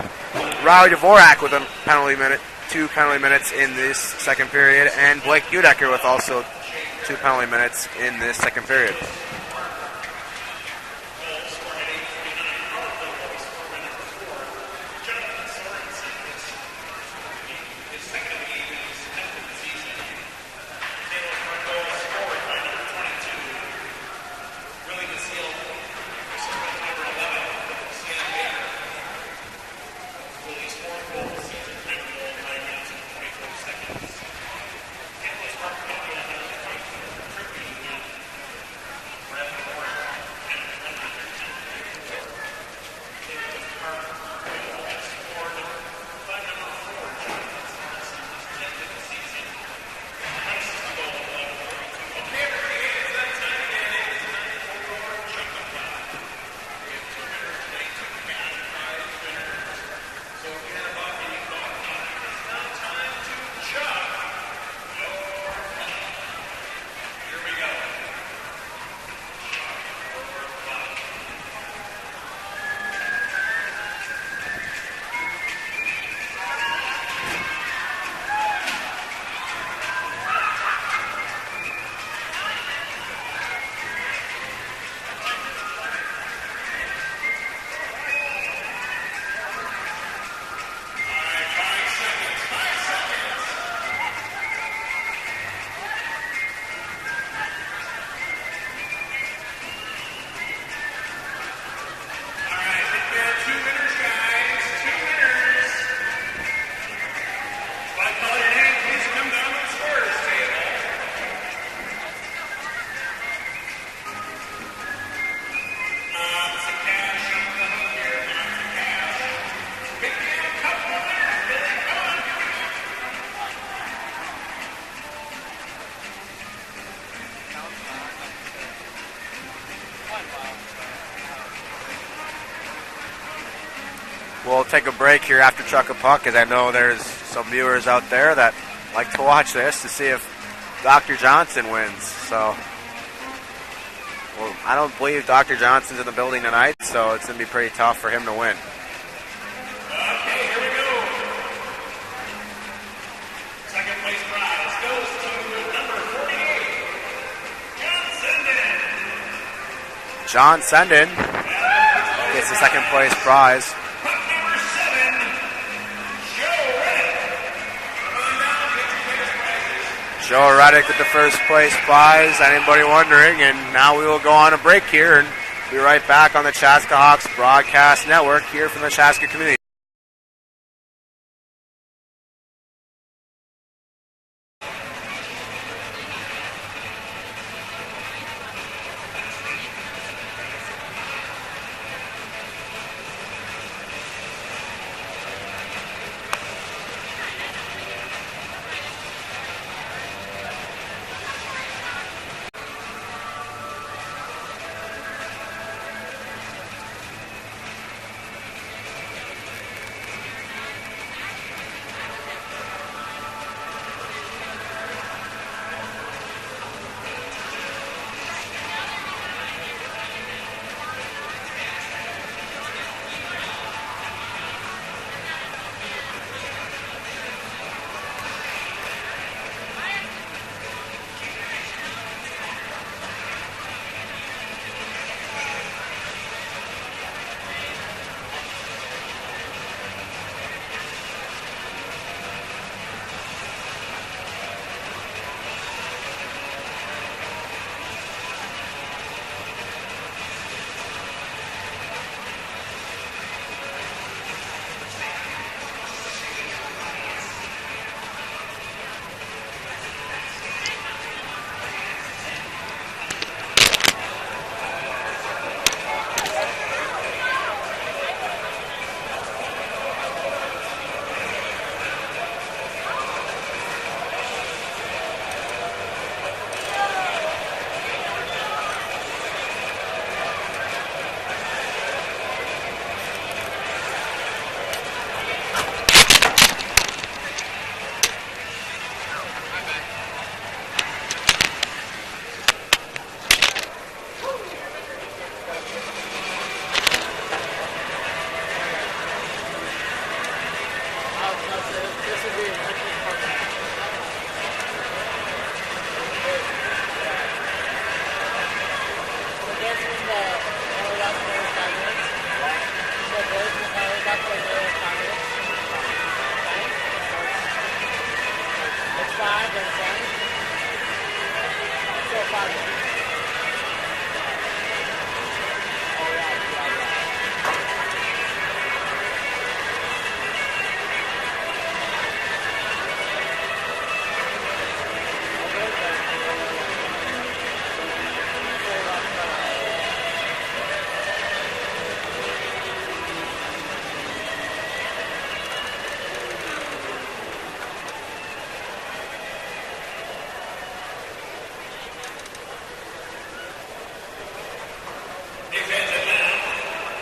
Riley Dvorak with a penalty minute. 2 penalty minutes in this second period, and Blake Udecker with also 2 penalty minutes in this second period. we'll take a break here after Chuck a Puck, because I know there's some viewers out there that like to watch this to see if Dr. Johnson wins. So, well, I don't believe Dr. Johnson's in the building tonight, so it's going to be pretty tough for him to win. Okay, here we go. Second place prize goes to number 48, John Senden. John Senden gets the second place prize. Puck number 7, Joe Reddick. Joe Reddick with the first place prize. Anybody wondering? And now we will go on a break here and be right back on the Chaska Hawks Broadcast Network here from the Chaska community.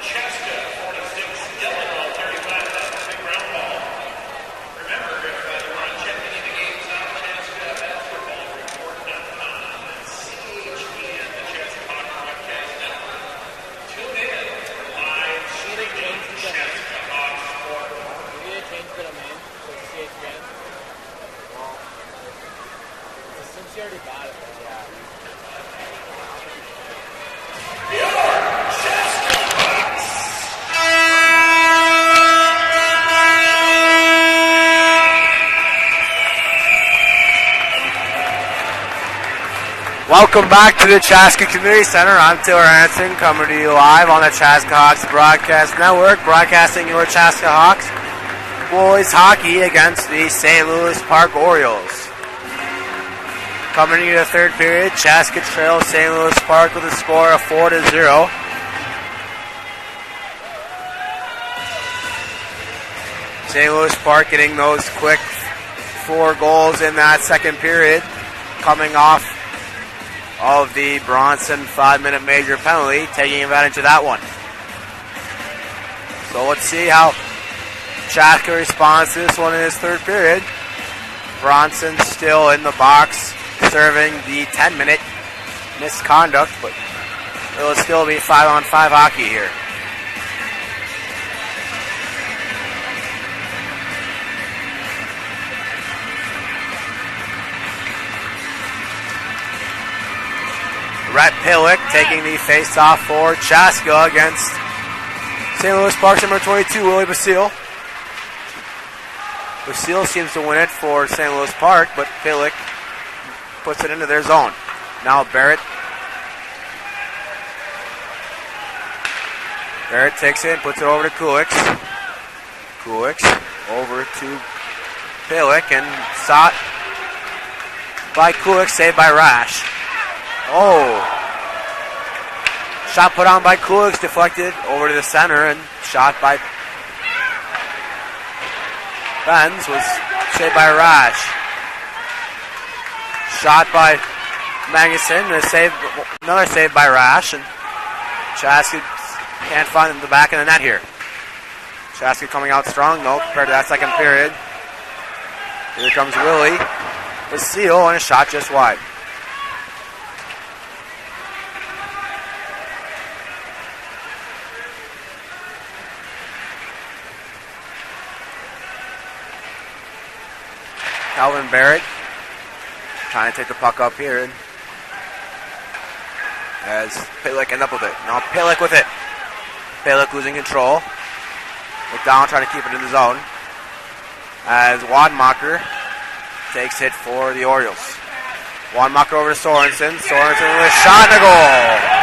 Chaska 46, Illinois 35, that's the big round ball. Remember, if you want to check any of the games on ChaskaBasketballReport.com, CHN, the Chaska Hawk Broadcast Network. Tune in for live streaming Chaska Hawk Sport. We need to change the domain to CHN. Since you already got it, yeah. Welcome back to the Chaska Community Center. I'm Taylor Hanson, coming to you live on the Chaska Hawks Broadcast Network, broadcasting your Chaska Hawks boys hockey against the St. Louis Park Orioles. Coming into the third period, Chaska trails St. Louis Park with a score of 4-0. St. Louis Park getting those quick 4 goals in that second period, coming off of the Bronson 5-minute major penalty, taking advantage of that one. So let's see how Chaska responds to this one in his third period. Bronson still in the box, serving the 10-minute misconduct, but it'll still be 5-on-5 hockey here. Rhett Pillick taking the face-off for Chaska against St. Louis Park's number 22, Willie Basile. Basile seems to win it for St. Louis Park, but Pillick puts it into their zone. Now Barrett takes it, puts it over to Kulix. Kulix over to Pillick, and shot by Kulix, saved by Rash. Oh! Shot put on by Kulix, deflected over to the center, and shot by Benz was saved by Rash. Shot by Magnuson, another save by Rash, and Chaska can't find the back of the net here. Chaska coming out strong though compared to that second period. Here comes Willie Basile, and a shot just wide. Calvin Barrett trying to take the puck up here as Pillick ends up with it. Now Pillick with it. Pillick losing control. McDonald trying to keep it in the zone as Wadmacher takes it for the Orioles. Wadmacher over to Sorensen. Sorensen with a shot and a goal.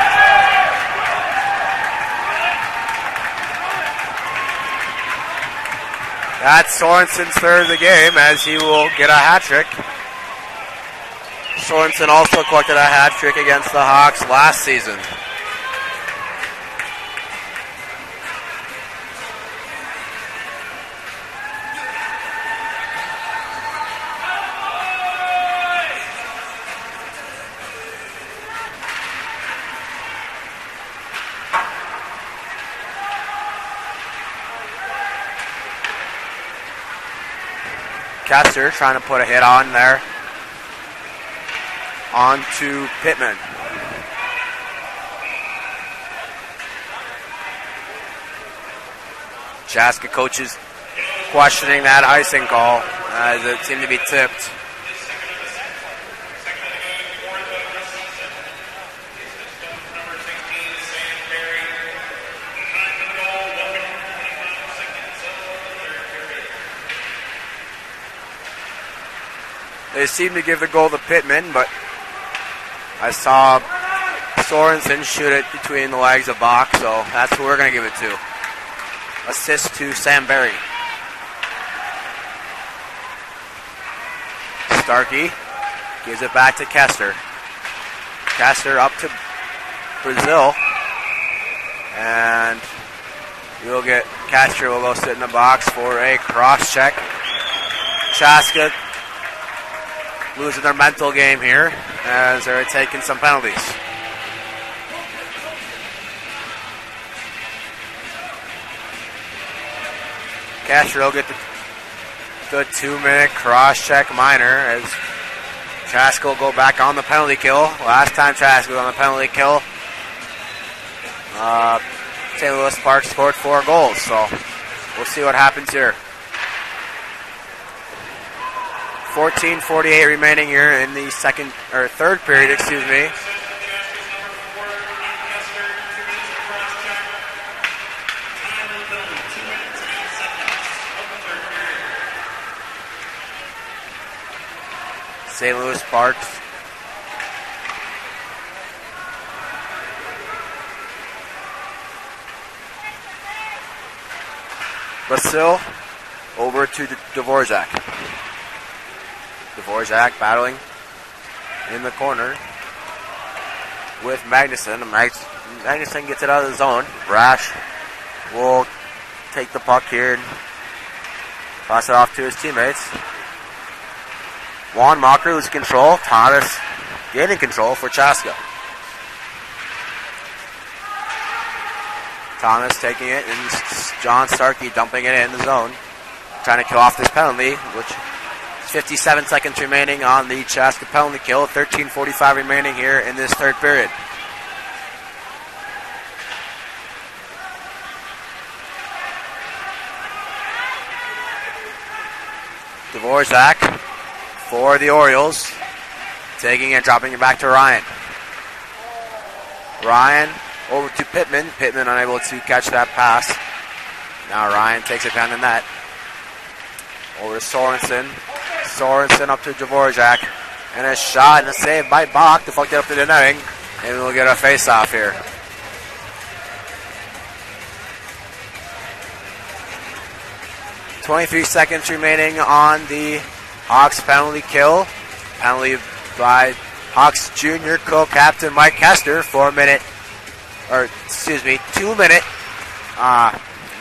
That's Sorensen's third of the game as he will get a hat trick. Sorensen also collected a hat trick against the Hawks last season. Kester trying to put a hit on there. On to Pittman. Chaska coaches questioning that icing call as it seemed to be tipped. They seem to give the goal to Pittman, but I saw Sorensen shoot it between the legs of Bach, so that's who we're going to give it to. Assist to Sam Berry. Starkey gives it back to Kester. Kester up to Brazil. And Kester will go sit in the box for a cross check. Chaska losing their mental game here as they're taking some penalties. Kester will get the 2-minute cross-check minor as Chaska will go back on the penalty kill. Last time Chaska was on the penalty kill, St. Louis Park scored 4 goals, so we'll see what happens here. 14:48 remaining here in the third period, excuse me. St. Louis Parks Basile over to Dvorak. Dvorak battling in the corner with Magnuson. Magnuson gets it out of the zone. Rash will take the puck here and pass it off to his teammates. Wadmacher loses control. Thomas gaining control for Chaska. Thomas taking it, and John Starkey dumping it in the zone. trying to kill off this penalty, which is 57 seconds remaining on the Chaska penalty kill. 13:45 remaining here in this third period. Dvorak for the Orioles. Taking it, dropping it back to Ryan. Ryan over to Pittman. Pittman unable to catch that pass. Now Ryan takes it down the net. Over to Sorensen. Sorensen up to Dvorak. And a shot and a save by Bach to fuck it up to the netting. And we'll get a face-off here. .23 seconds remaining on the Hawks penalty kill. Penalty by Hawks Junior co-captain Mike Kester 2 minute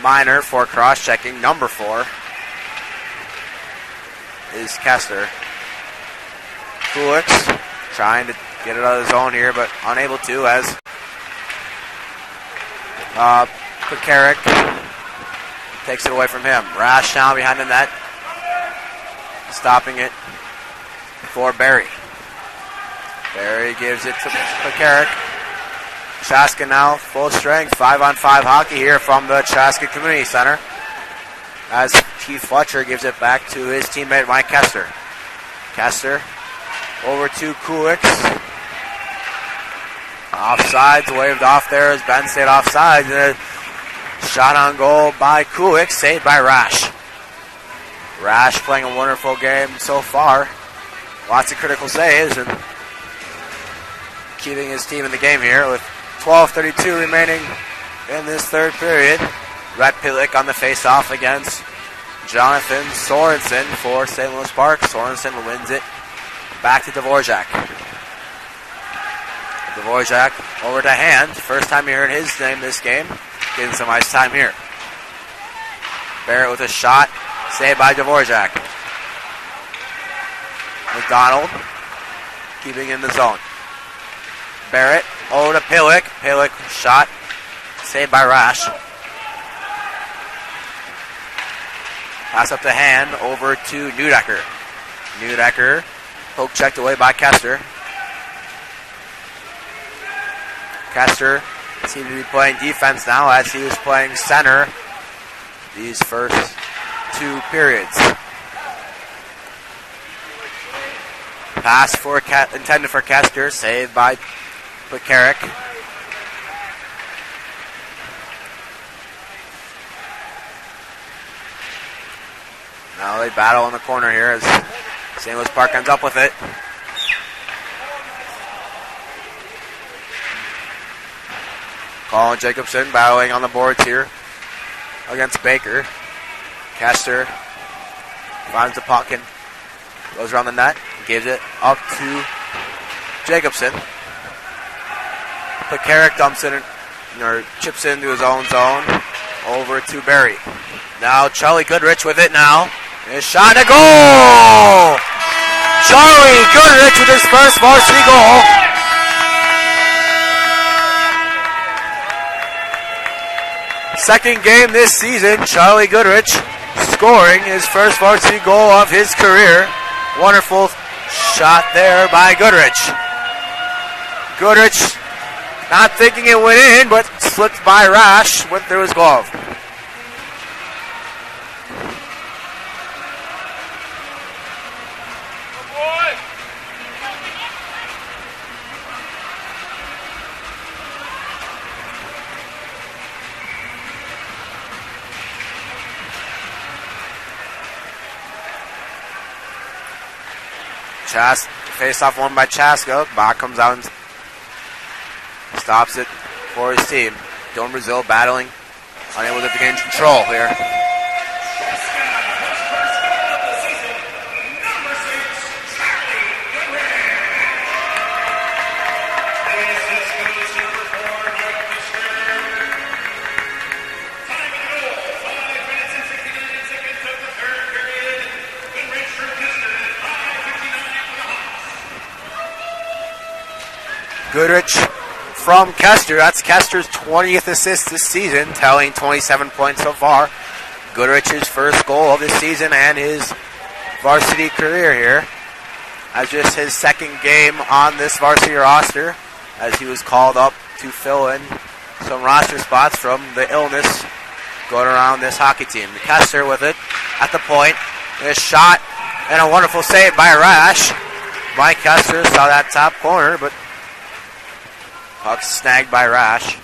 minor for cross-checking. Number 4 is Kester. Kulix trying to get it out of the zone here, but unable to as Pekarik takes it away from him. Rash now behind the net. Stopping it for Barry. Barry gives it to Pekarik. Chaska now full strength. 5-on-5 hockey here from the Chaska Community Center. As Keith Fletcher gives it back to his teammate Mike Kester. Kester over to Kulix. Offsides, waved off there as Ben stayed offsides. And a shot on goal by Kulix, saved by Rash. Rash playing a wonderful game so far. Lots of critical saves and keeping his team in the game here with 12:32 remaining in this third period. Rhett Pillick on the face-off against Jonathan Sorensen for St. Louis Park. Sorensen wins it back to Dvorak. Dvorak over to Hand. First time you heard his name this game. Getting some ice time here. Barrett with a shot. Saved by Dvorak. McDonald keeping in the zone. Barrett over to Pillick. Pillick shot. Saved by Rash. Pass up to Hand over to Neudecker. Neudecker poke checked away by Kester. Kester seemed to be playing defense now as he was playing center these first 2 periods. Pass intended for Kester, saved by Pekarik. Now they battle in the corner here as St. Louis Park ends up with it. Colin Jacobson battling on the boards here against Baker. Kester finds the puck and goes around the net, gives it up to Jacobson. Pekarik dumps it or chips into his own zone over to Barry. Now Charlie Goodrich with it now. His shot and a goal! Charlie Goodrich with his first varsity goal. Second game this season, Charlie Goodrich scoring his first varsity goal of his career. Wonderful shot there by Goodrich. Goodrich not thinking it went in, but slipped by Rash, went through his glove. Face-off won by Chaska. Bach comes out and stops it for his team. Don Brazil battling, unable to gain control here. Goodrich from Kester. That's Kester's 20th assist this season, tallying 27 points so far. Goodrich's first goal of the season and his varsity career here, as just his second game on this varsity roster, as he was called up to fill in some roster spots from the illness going around this hockey team. Kester with it at the point. A shot and a wonderful save by Rash. Mike Kester saw that top corner, but puck snagged by Rash.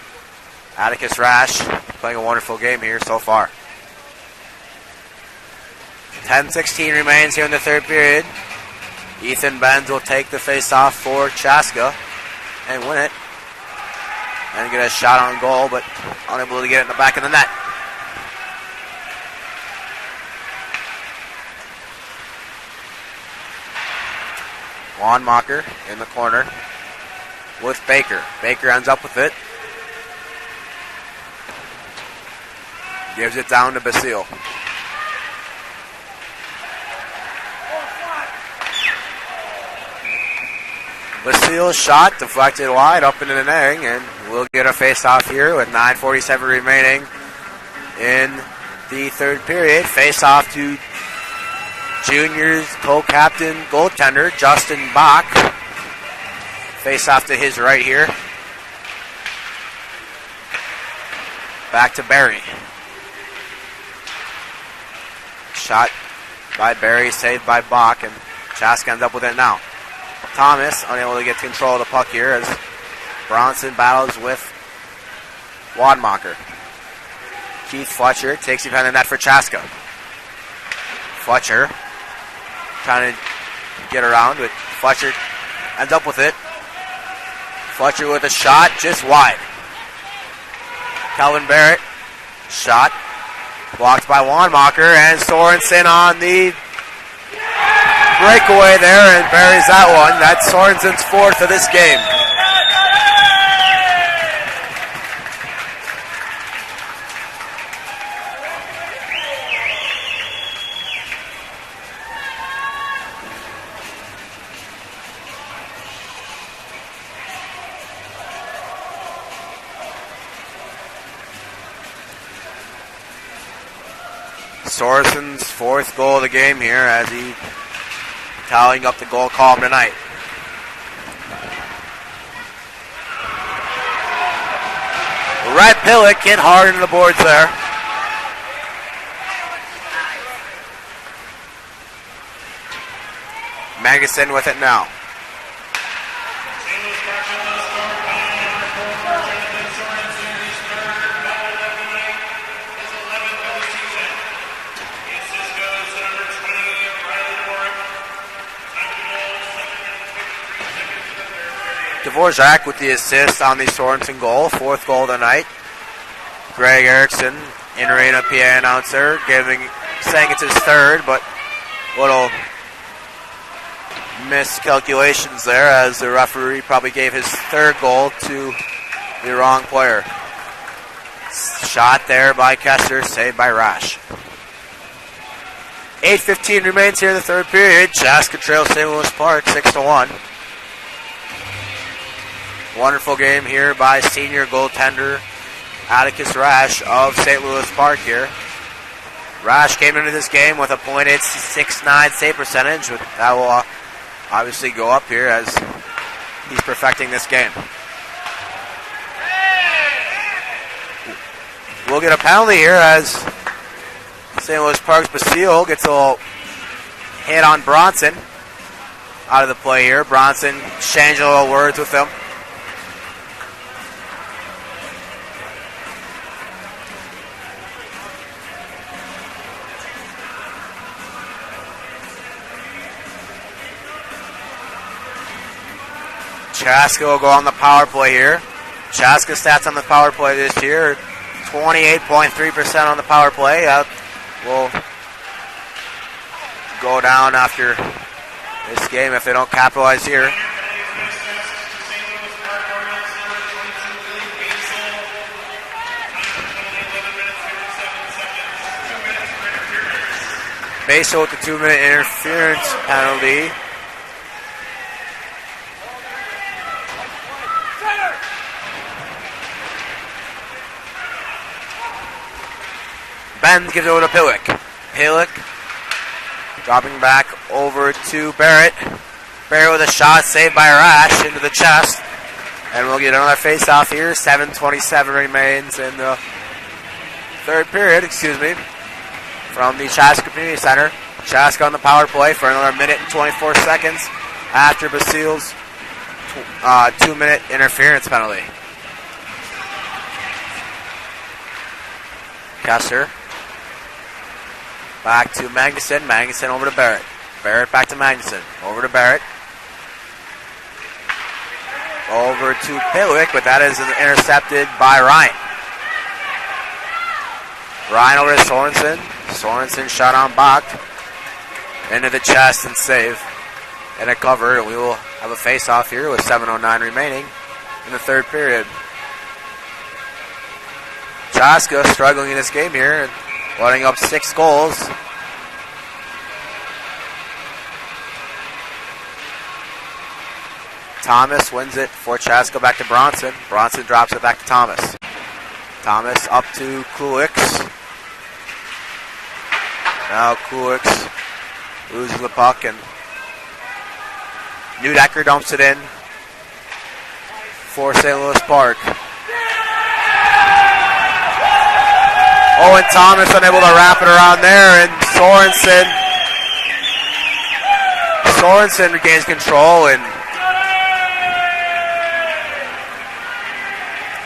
Atticus Rash playing a wonderful game here so far. 10-16 remains here in the third period. Ethan Benz will take the face-off for Chaska and win it. And get a shot on goal, but unable to get it in the back of the net. Wanmacher in the corner with Baker. Baker ends up with it. Gives it down to Basile. Basile's shot deflected wide up into the netting, and we'll get a face-off here with 9:47 remaining in the third period. Face-off to Junior's co-captain goaltender, Justin Bach. Face-off to his right here. Back to Barry. Shot by Barry, saved by Bach, and Chaska ends up with it now. Thomas unable to get control of the puck here as Bronson battles with Wadmacher. Keith Fletcher takes it behind the net for Chaska. Fletcher trying to get around, but Fletcher ends up with it. Fletcher with a shot just wide. Calvin Barrett, shot blocked by Wanmacher, and Sorensen on the breakaway there and buries that one. That's Sorensen's fourth of this game. Sorensen's fourth goal of the game here as he tallying up the goal column tonight. Red Pillock hit hard into the boards there. Magnuson with it now. Dvorak with the assist on the Sorensen goal, fourth goal of the night. Greg Erickson, in-arena PA announcer, saying it's his third, but little miscalculations there as the referee probably gave his third goal to the wrong player. Shot there by Kester, saved by Rash. 8:15 remains here in the third period. Chaska trails St. Louis Park 6-1. Wonderful game here by senior goaltender Atticus Rash of St. Louis Park here. Rash came into this game with a .869 save percentage. That will obviously go up here as he's perfecting this game. We'll get a penalty here as St. Louis Park's Basile gets a little hit on Bronson out of the play here. Bronson exchanging a little words with him. Chaska will go on the power play here. Chaska stats on the power play this year, 28.3% on the power play. Will go down after this game if they don't capitalize here. Basil with the 2-minute interference penalty. Benz gives it over to Pillick. Pillick dropping back over to Barrett. Barrett with a shot saved by Rash into the chest. And we'll get another face-off here. 7:27 remains in the third period, from the Chaska Community Center. Chaska on the power play for another minute and 24 seconds after Basile's 2-minute interference penalty. Kessler back to Magnuson. Magnuson over to Barrett. Barrett back to Magnuson. Over to Barrett. Over to Pillick, but that is intercepted by Ryan. Ryan over to Sorensen. Sorensen shot on Bach. Into the chest and save. And a cover, and we will have a face-off here with 7:09 remaining in the third period. Chaska struggling in this game here and letting up 6 goals. Thomas wins it for Chaska back to Bronson. Bronson drops it back to Thomas. Thomas up to Kulix. Now Kulix loses the puck and Neudecker dumps it in for St. Louis Park. Owen Thomas unable to wrap it around there, and Sorensen regains control and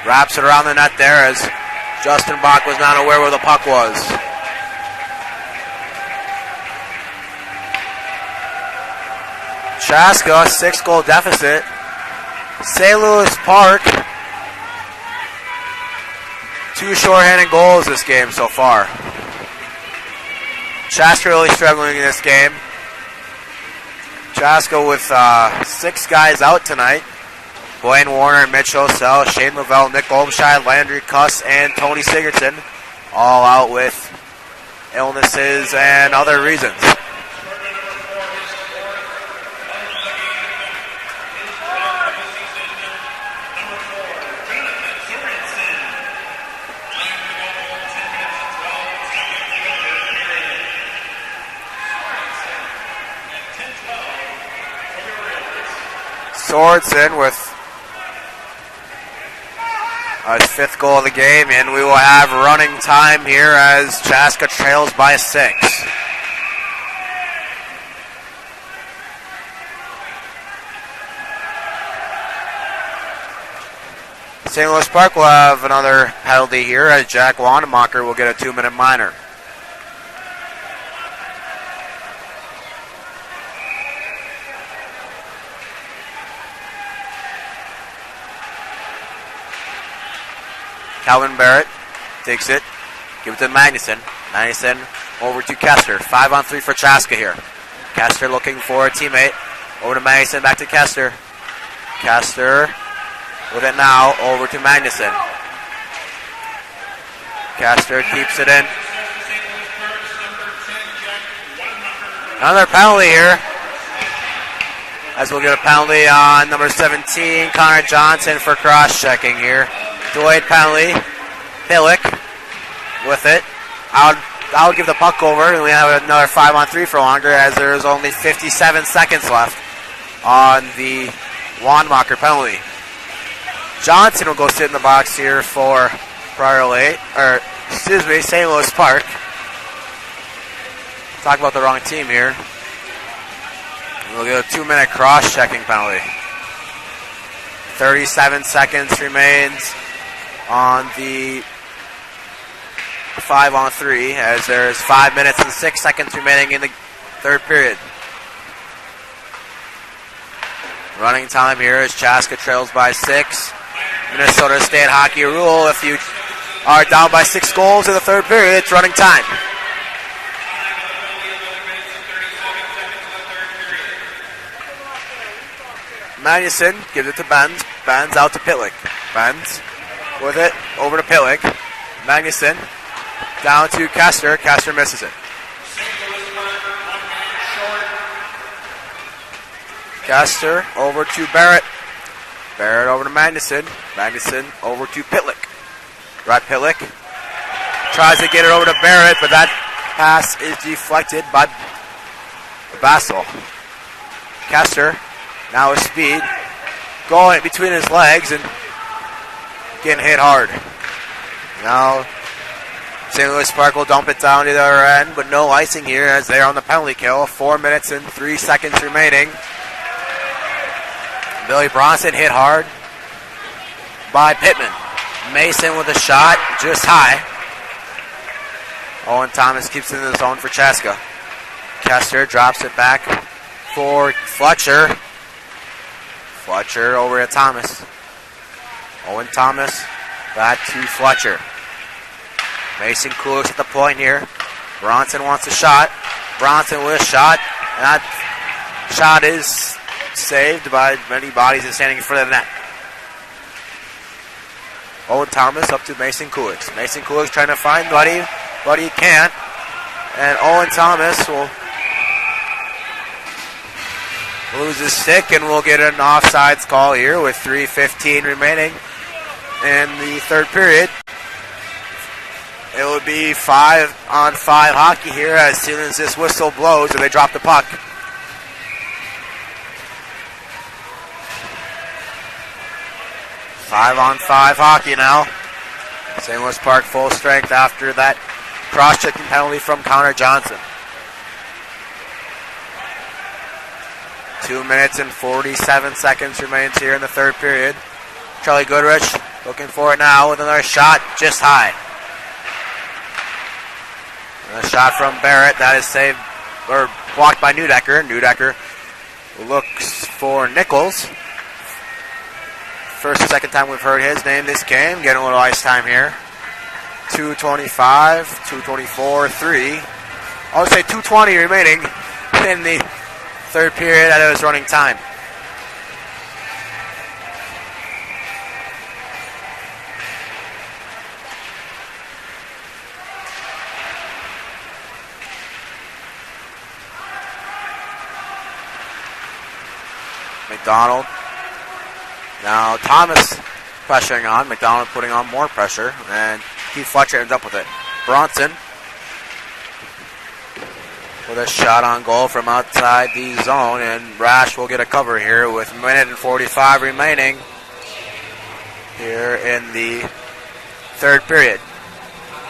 wraps it around the net there as Justin Bach was not aware where the puck was. Chaska, 6-goal deficit. St. Louis Park, 2 shorthanded goals this game so far. Chaska really struggling in this game. Chaska with 6 guys out tonight. Blaine Warner, Mitch Osell, Shane Lavelle, Nick Olmscheid, Landry Cuss, and Tony Sigurdsson all out with illnesses and other reasons. Sorensen with his 5th goal of the game, and we will have running time here as Chaska trails by 6. St. Louis Park will have another penalty here as Jack Wanamacher will get a 2-minute minor. Calvin Barrett takes it, gives it to Magnuson. Magnuson over to Kester. 5-on-3 for Chaska here. Kester looking for a teammate. Over to Magnuson, back to Kester. Kester with it now, over to Magnuson. Kester keeps it in. Another penalty here, as we'll get a penalty on number 17, Connor Johnson, for cross-checking here. Delayed penalty. Pillick with it. I'll give the puck over, and we have another 5-on-3 for longer as there's only 57 seconds left on the Wanamacher penalty. Johnson will go sit in the box here for St. Louis Park. Talk about the wrong team here. We'll get a 2-minute cross-checking penalty. 37 seconds remains on the 5-on-3 as there's 5 minutes and 6 seconds remaining in the third period. Running time here as Chaska trails by 6. Minnesota State hockey rule: if you are down by 6 goals in the third period, it's running time. Magnuson gives it to Benz. Benz out to Pitlick. Benz with it over to Pillick. Magnuson down to Kester. Kester misses it. Kester over to Barrett. Barrett over to Magnuson. Magnuson over to Pitlick. Right, Pitlick tries to get it over to Barrett, but that pass is deflected by Bassel. Kester, now with speed, going between his legs and getting hit hard. Now St. Louis Park will dump it down to the other end, but no icing here as they're on the penalty kill. 4 minutes and 3 seconds remaining. Billy Bronson hit hard by Pittman. Mason with a shot, just high. Owen Thomas keeps it in the zone for Chaska. Kester drops it back for Fletcher. Fletcher over to Thomas. Owen Thomas back to Fletcher. Mason Kulik at the point here. Bronson wants a shot. Bronson with a shot. And that shot is saved by many bodies and standing in front of the net. Owen Thomas up to Mason Kulik. Mason Kulik trying to find Buddy, but he can't. And Owen Thomas will lose his stick and we'll get an offsides call here with 3:15 remaining in the third period. It would be 5-on-5 hockey here as soon as this whistle blows and they drop the puck. Five-on-5 hockey now. St. Louis Park full strength after that cross-checking penalty from Connor Johnson. 2 minutes and 47 seconds remains here in the third period. Charlie Goodrich looking for it now with another shot just high. And a shot from Barrett that is saved or blocked by Neudecker. Neudecker looks for Nichols. First or second time we've heard his name this game. Getting a little ice time here. 2:25, 2:24, 3. I would say 2:20 remaining in the third period that it was running time. McDonald. Now Thomas pressuring on. McDonald putting on more pressure. And Keith Fletcher ends up with it. Bronson with a shot on goal from outside the zone. And Rash will get a cover here with 1:45 remaining here in the third period.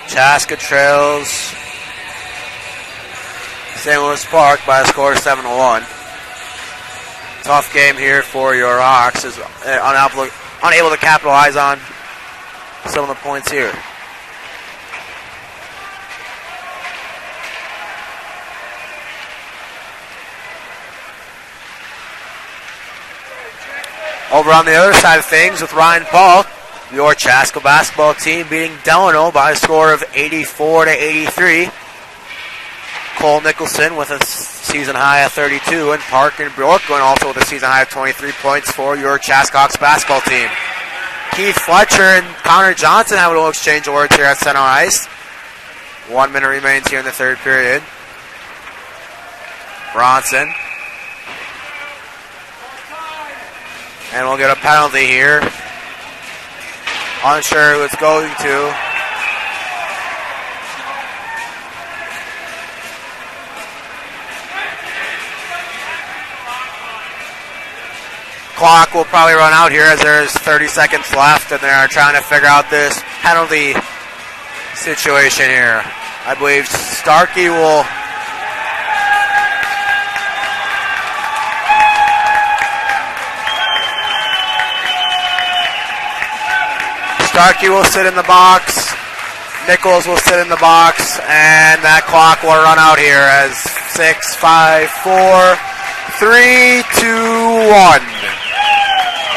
Chaska trails St. Louis Park by a score of 7-1. Tough game here for your Hawks, is unable to capitalize on some of the points here. Over on the other side of things with Ryan Paul, your Chaska basketball team beating Delano by a score of 84-83. Cole Nicholson with a season high of 32, and Parker Bjorklund also with a season high of 23 points for your Chaska Hawks basketball team. Keith Fletcher and Connor Johnson have a little exchange of words here at center ice. 1 minute remains here in the third period. Bronson. And we'll get a penalty here. Unsure who it's going to. Clock will probably run out here as there's 30 seconds left and they're trying to figure out this penalty situation here. I believe Starkey will sit in the box. Nichols will sit in the box, and that clock will run out here as 6, 5, 4, 3, 2, 1.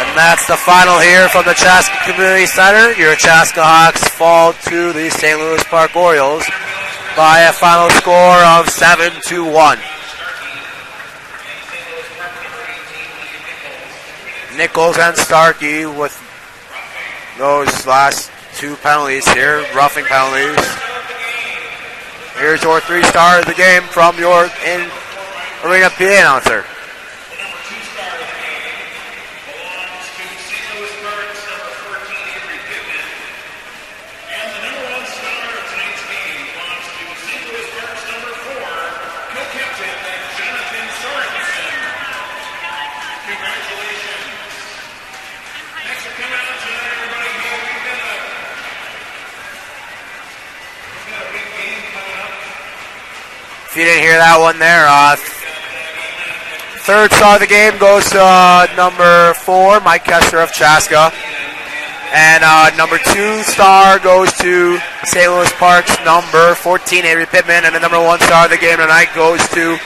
And that's the final here from the Chaska Community Center. Your Chaska Hawks fall to the St. Louis Park Orioles by a final score of 7-1. Nichols and Starkey with those last two penalties here, roughing penalties. Here's your 3-star of the game from your in-arena PA announcer. Congratulations. Next to come out tonight, everybody, we've got a big game coming up. If you didn't hear that one there, third star of the game goes to number 4, Mike Kessler of Chaska. And number 2 star goes to St. Louis Park's number 14, Avery Pittman. And the number 1 star of the game tonight goes to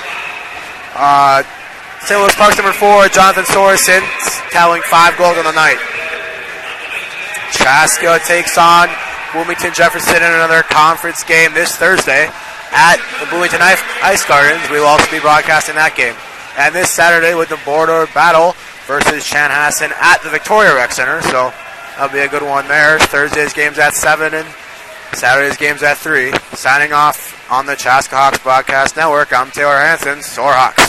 St. Louis Park's number 4, Jonathan Sorensen, tallying 5 goals on the night. Chaska takes on Bloomington Jefferson in another conference game this Thursday at the Bloomington Ice Gardens. We will also be broadcasting that game. And this Saturday with the border battle versus Chanhassen at the Victoria Rec Center. So that'll be a good one there. Thursday's game's at 7 and Saturday's game's at 3. Signing off on the Chaska Hawks Broadcast Network, I'm Taylor Hansen, Soar Hawks.